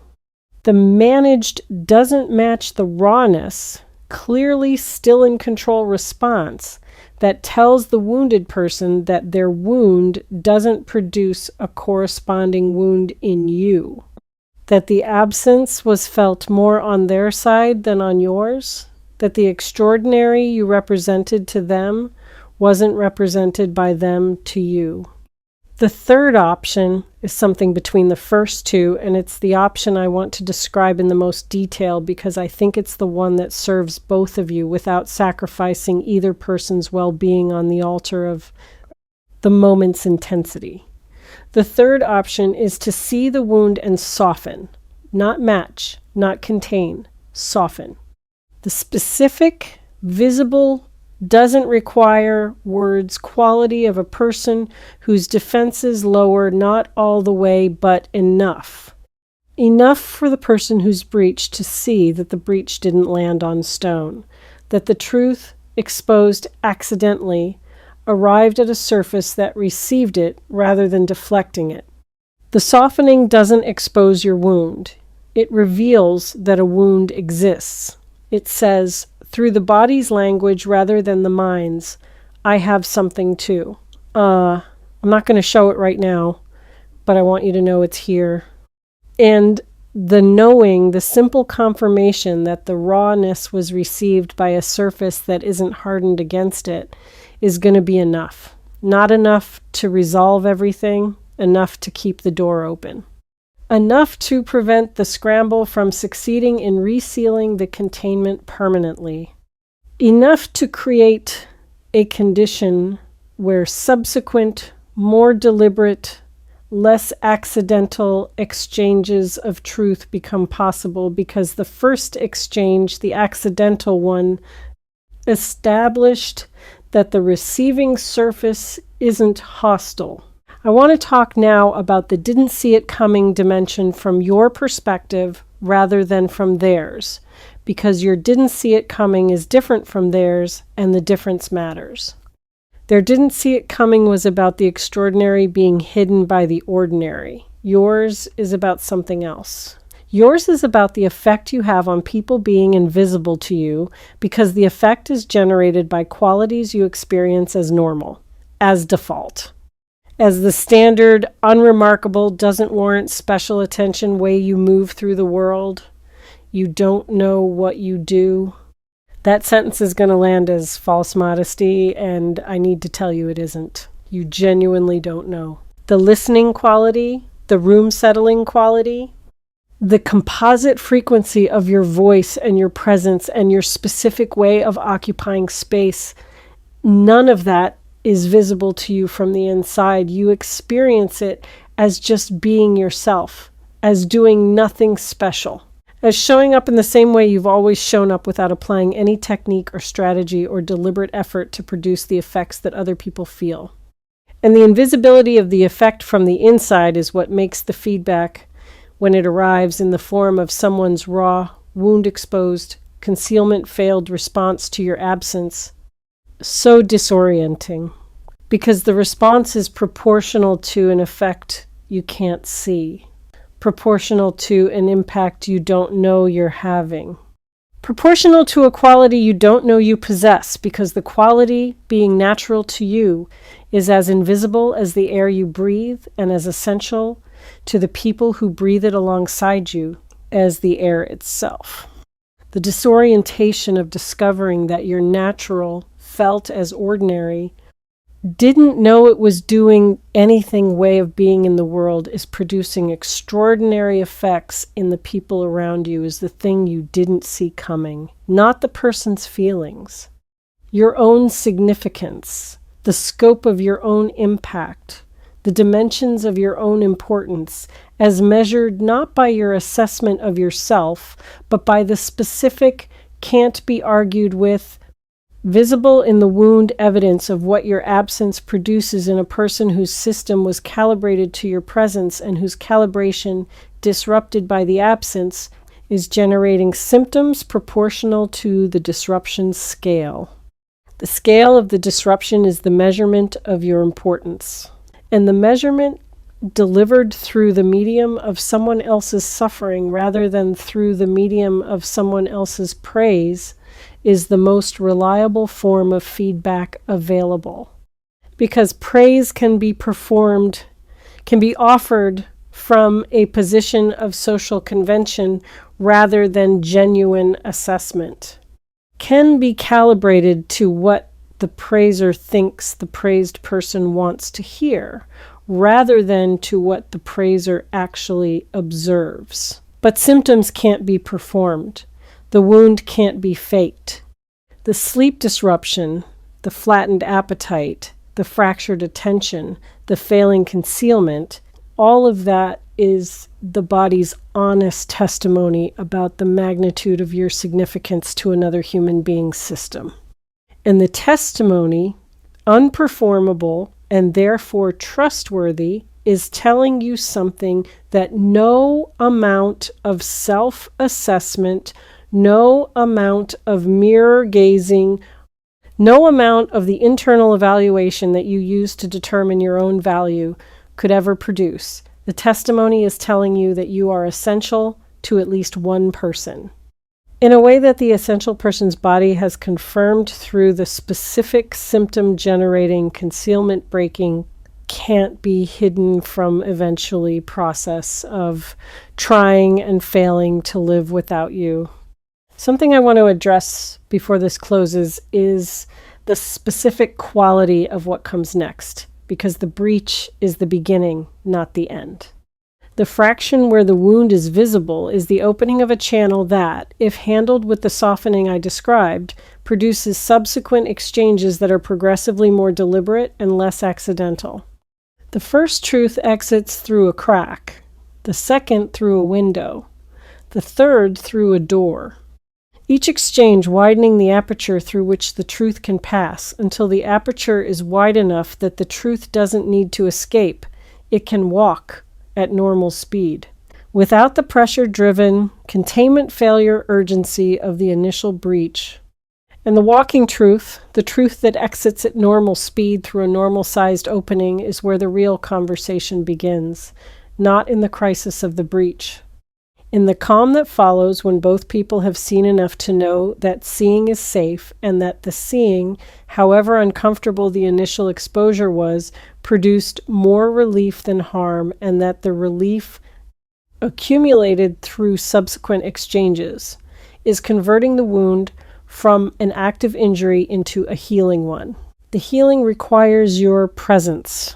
The managed doesn't match the rawness, clearly still in control response that tells the wounded person that their wound doesn't produce a corresponding wound in you, that the absence was felt more on their side than on yours, that the extraordinary you represented to them wasn't represented by them to you. The third option is something between the first two, and it's the option I want to describe in the most detail because I think it's the one that serves both of you without sacrificing either person's well-being on the altar of the moment's intensity. The third option is to see the wound and soften, not match, not contain, soften. The specific, visible, doesn't require words quality of a person whose defenses lower not all the way but enough. Enough for the person who's breached to see that the breach didn't land on stone, that the truth, exposed accidentally, arrived at a surface that received it rather than deflecting it. The softening doesn't expose your wound. It reveals that a wound exists. It says, through the body's language rather than the mind's, I have something too. I'm not going to show it right now, but I want you to know it's here. And the knowing, the simple confirmation that the rawness was received by a surface that isn't hardened against it is going to be enough. Not enough to resolve everything, enough to keep the door open. Enough to prevent the scramble from succeeding in resealing the containment permanently. Enough to create a condition where subsequent, more deliberate, less accidental exchanges of truth become possible because the first exchange, the accidental one, established that the receiving surface isn't hostile. I want to talk now about the didn't see it coming dimension from your perspective rather than from theirs, because your didn't see it coming is different from theirs, and the difference matters. Their didn't see it coming was about the extraordinary being hidden by the ordinary. Yours is about something else. Yours is about the effect you have on people being invisible to you, because the effect is generated by qualities you experience as normal, as default. As the standard, unremarkable, doesn't warrant special attention way you move through the world. You don't know what you do. That sentence is going to land as false modesty, and I need to tell you it isn't. You genuinely don't know. The listening quality, the room settling quality, the composite frequency of your voice and your presence and your specific way of occupying space, none of that is visible to you from the inside. You experience it as just being yourself, as doing nothing special, as showing up in the same way you've always shown up without applying any technique or strategy or deliberate effort to produce the effects that other people feel. And the invisibility of the effect from the inside is what makes the feedback, when it arrives in the form of someone's raw, wound-exposed, concealment-failed response to your absence, so disorienting, because the response is proportional to an effect you can't see, proportional to an impact you don't know you're having, proportional to a quality you don't know you possess, because the quality, being natural to you, is as invisible as the air you breathe and as essential to the people who breathe it alongside you as the air itself. The disorientation of discovering that your natural felt as ordinary, didn't know it was doing anything way of being in the world is producing extraordinary effects in the people around you is the thing you didn't see coming, not the person's feelings, your own significance, the scope of your own impact, the dimensions of your own importance, as measured not by your assessment of yourself, but by the specific, can't be argued with, visible in the wound evidence of what your absence produces in a person whose system was calibrated to your presence and whose calibration, disrupted by the absence, is generating symptoms proportional to the disruption scale. The scale of the disruption is the measurement of your importance. And the measurement delivered through the medium of someone else's suffering rather than through the medium of someone else's praise is the most reliable form of feedback available. Because praise can be offered from a position of social convention rather than genuine assessment, can be calibrated to what the praiser thinks the praised person wants to hear, rather than to what the praiser actually observes. But symptoms can't be performed. The wound can't be faked. The sleep disruption, the flattened appetite, the fractured attention, the failing concealment, all of that is the body's honest testimony about the magnitude of your significance to another human being's system. And the testimony, unperformable and therefore trustworthy, is telling you something that no amount of self-assessment, no amount of mirror gazing, no amount of the internal evaluation that you use to determine your own value could ever produce. The testimony is telling you that you are essential to at least one person, in a way that the essential person's body has confirmed through the specific symptom-generating, concealment-breaking, can't be hidden from eventually process of trying and failing to live without you. Something I want to address before this closes is the specific quality of what comes next, because the breach is the beginning, not the end. The fraction where the wound is visible is the opening of a channel that, if handled with the softening I described, produces subsequent exchanges that are progressively more deliberate and less accidental. The first truth exits through a crack, the second through a window, the third through a door. Each exchange widening the aperture through which the truth can pass until the aperture is wide enough that the truth doesn't need to escape. It can walk at normal speed, without the pressure-driven, containment failure urgency of the initial breach. And the walking truth, the truth that exits at normal speed through a normal-sized opening, is where the real conversation begins, not in the crisis of the breach. In the calm that follows when both people have seen enough to know that seeing is safe and that the seeing, however uncomfortable the initial exposure was, produced more relief than harm, and that the relief accumulated through subsequent exchanges is converting the wound from an active injury into a healing one. The healing requires your presence,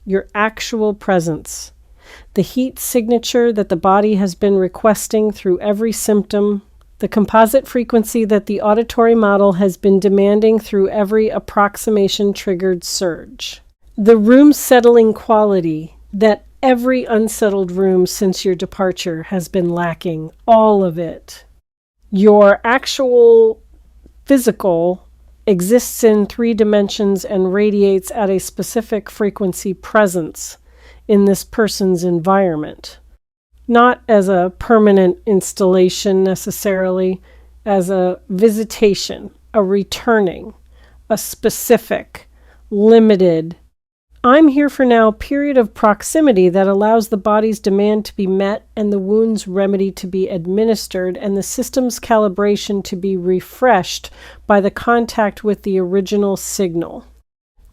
your actual presence. the heat signature that the body has been requesting through every symptom, the composite frequency that the auditory model has been demanding through every approximation-triggered surge. The room settling quality that every unsettled room since your departure has been lacking, all of it. Your actual physical exists in 3 dimensions and radiates at a specific frequency presence in this person's environment. Not as a permanent installation necessarily, as a visitation, a returning, a specific, limited, I'm here for now period of proximity that allows the body's demand to be met and the wound's remedy to be administered and the system's calibration to be refreshed by the contact with the original signal,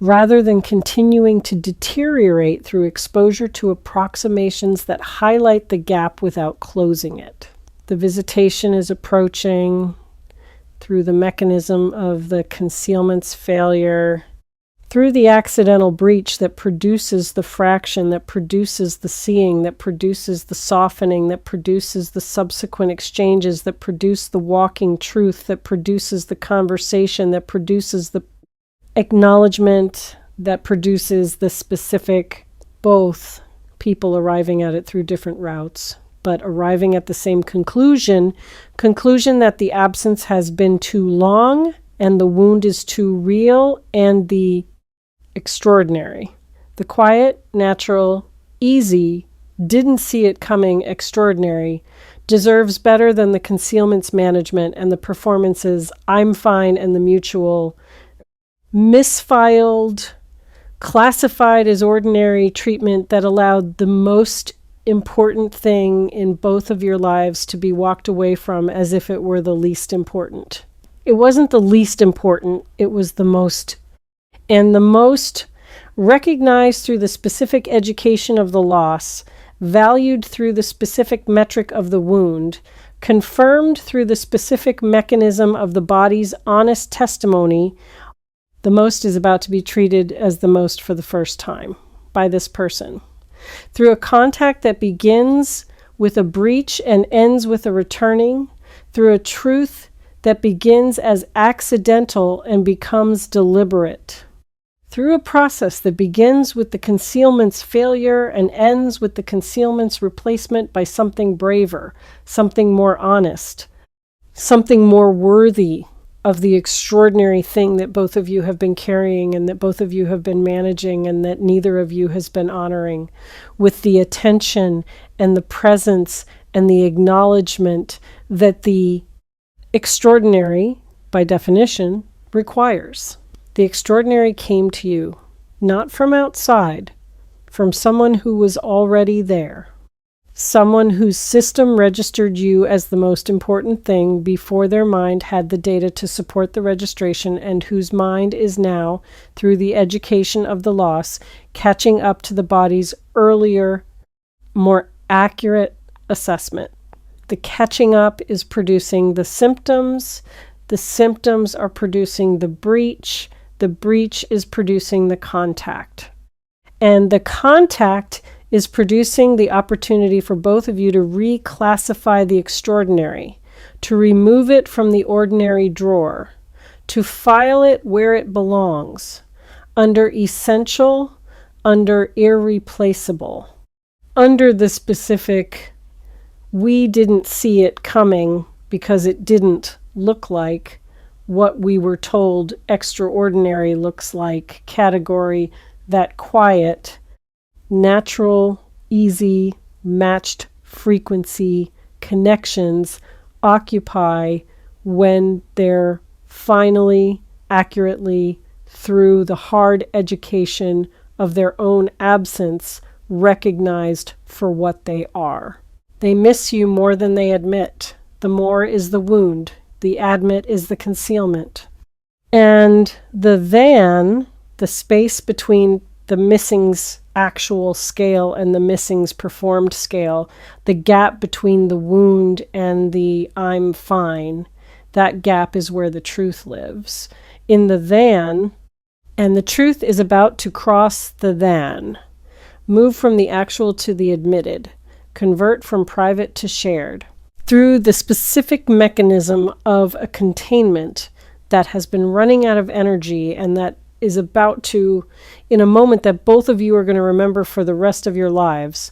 rather than continuing to deteriorate through exposure to approximations that highlight the gap without closing it. The visitation is approaching through the mechanism of the concealment's failure, through the accidental breach that produces the fraction, that produces the seeing, that produces the softening, that produces the subsequent exchanges, that produce the walking truth, that produces the conversation, that produces the acknowledgement, that produces the specific, both people arriving at it through different routes, but arriving at the same conclusion that the absence has been too long and the wound is too real, and the extraordinary, the quiet, natural, easy, didn't see it coming extraordinary deserves better than the concealment's management and the performances I'm fine and the mutual misfiled, classified as ordinary treatment that allowed the most important thing in both of your lives to be walked away from as if it were the least important. It wasn't the least important, it was the most. And the most recognized through the specific education of the loss, valued through the specific metric of the wound, confirmed through the specific mechanism of the body's honest testimony, the most is about to be treated as the most for the first time by this person. Through a contact that begins with a breach and ends with a returning, through a truth that begins as accidental and becomes deliberate. Through a process that begins with the concealment's failure and ends with the concealment's replacement by something braver, something more honest, something more worthy of the extraordinary thing that both of you have been carrying and that both of you have been managing and that neither of you has been honoring, with the attention and the presence and the acknowledgement that the extraordinary, by definition, requires. The extraordinary came to you, not from outside, from someone who was already there. Someone whose system registered you as the most important thing before their mind had the data to support the registration, and whose mind is now, through the education of the loss, catching up to the body's earlier, more accurate assessment. The catching up is producing the symptoms are producing the breach is producing the contact. And the contact is producing the opportunity for both of you to reclassify the extraordinary, to remove it from the ordinary drawer, to file it where it belongs, under essential, under irreplaceable, under the specific, we didn't see it coming because it didn't look like what we were told extraordinary looks like category, that quiet, natural, easy, matched frequency connections occupy when they're finally, accurately, through the hard education of their own absence, recognized for what they are. They miss you more than they admit. The more is the wound. The admit is the concealment. And the space between the missing's actual scale and the missing's performed scale, the gap between the wound and the I'm fine, that gap is where the truth lives. In the and the truth is about to cross the Move from the actual to the admitted. Convert from private to shared. Through the specific mechanism of a containment that has been running out of energy and that is about to, in a moment that both of you are going to remember for the rest of your lives,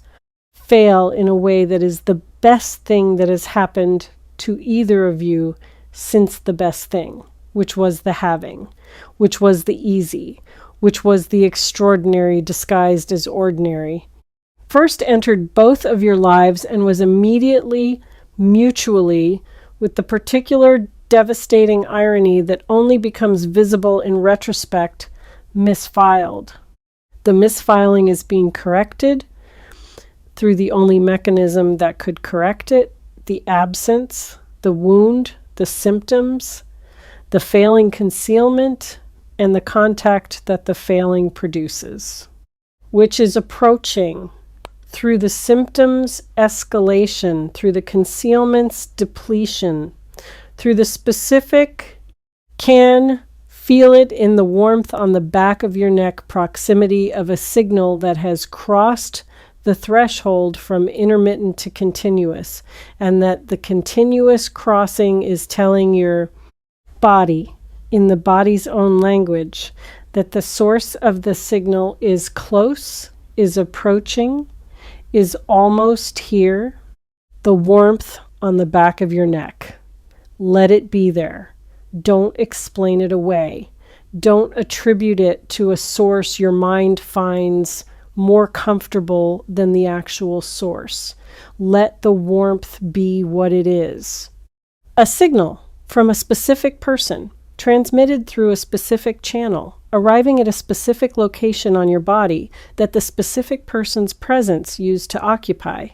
fail in a way that is the best thing that has happened to either of you since the best thing, which was the having, which was the easy, which was the extraordinary disguised as ordinary, first entered both of your lives and was immediately, mutually, with the particular devastating irony that only becomes visible in retrospect, misfiled. The misfiling is being corrected through the only mechanism that could correct it, the absence, the wound, the symptoms, the failing concealment, and the contact that the failing produces, which is approaching through the symptoms' escalation, through the concealment's depletion, through the specific, can feel it in the warmth on the back of your neck proximity of a signal that has crossed the threshold from intermittent to continuous, and that the continuous crossing is telling your body, in the body's own language, that the source of the signal is close, is approaching, is almost here. The warmth on the back of your neck. Let it be there. Don't explain it away. Don't attribute it to a source your mind finds more comfortable than the actual source. Let the warmth be what it is. A signal from a specific person, transmitted through a specific channel, arriving at a specific location on your body that the specific person's presence used to occupy,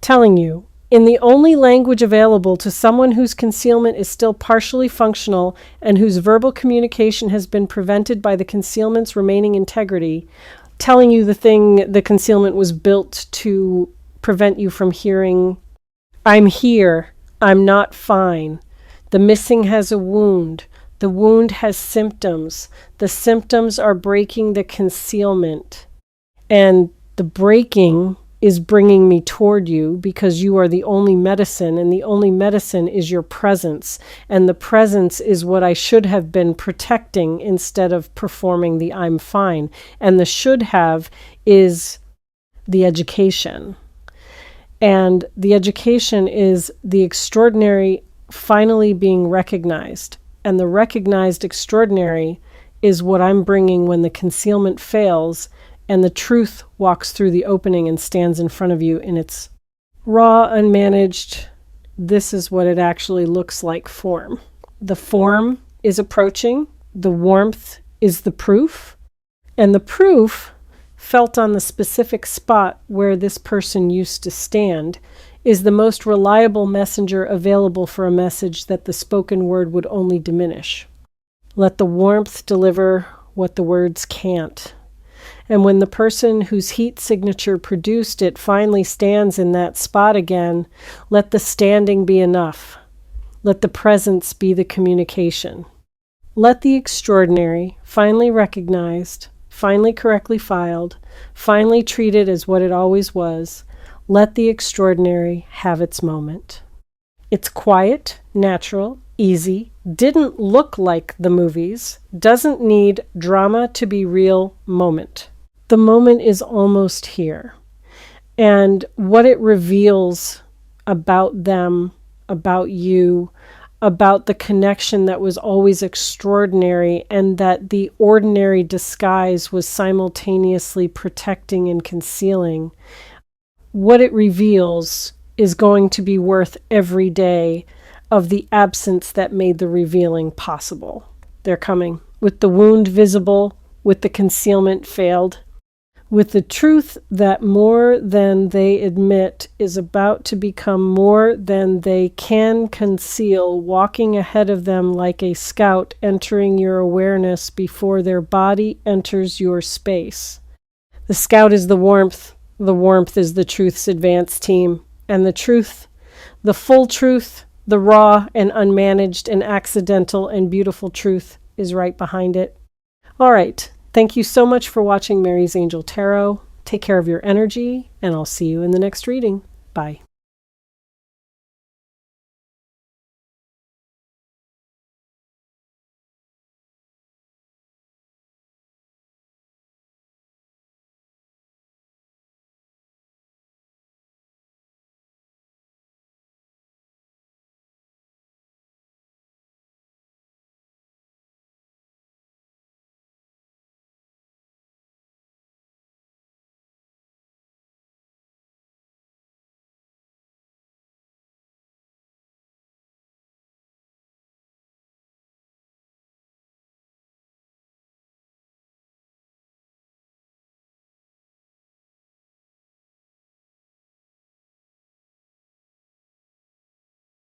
telling you, in the only language available to someone whose concealment is still partially functional and whose verbal communication has been prevented by the concealment's remaining integrity, telling you the concealment was built to prevent you from hearing, I'm here, I'm not fine. The missing has a wound. The wound has symptoms. The symptoms are breaking the concealment. And the breaking is bringing me toward you because you are the only medicine, and the only medicine is your presence. And the presence is what I should have been protecting instead of performing the I'm fine. And the should have is the education. And the education is the extraordinary finally being recognized. And the recognized extraordinary is what I'm bringing when the concealment fails and the truth walks through the opening and stands in front of you in its raw, unmanaged, this is what it actually looks like form. The form is approaching. The warmth is the proof. And the proof, felt on the specific spot where this person used to stand, is the most reliable messenger available for a message that the spoken word would only diminish. Let the warmth deliver what the words can't. And when the person whose heat signature produced it finally stands in that spot again, let the standing be enough. Let the presence be the communication. Let the extraordinary, finally recognized, finally correctly filed, finally treated as what it always was, let the extraordinary have its moment. It's quiet, natural, easy, didn't look like the movies, doesn't need drama to be real moment. The moment is almost here. And what it reveals about them, about you, about the connection that was always extraordinary and that the ordinary disguise was simultaneously protecting and concealing, what it reveals is going to be worth every day of the absence that made the revealing possible. They're coming. With the wound visible, with the concealment failed, with the truth that more than they admit is about to become more than they can conceal, walking ahead of them like a scout entering your awareness before their body enters your space. The scout is the warmth is the truth's advance team, and the truth, the full truth, the raw and unmanaged and accidental and beautiful truth is right behind it. All right. Thank you so much for watching Mary's Angel Tarot. Take care of your energy, and I'll see you in the next reading. Bye.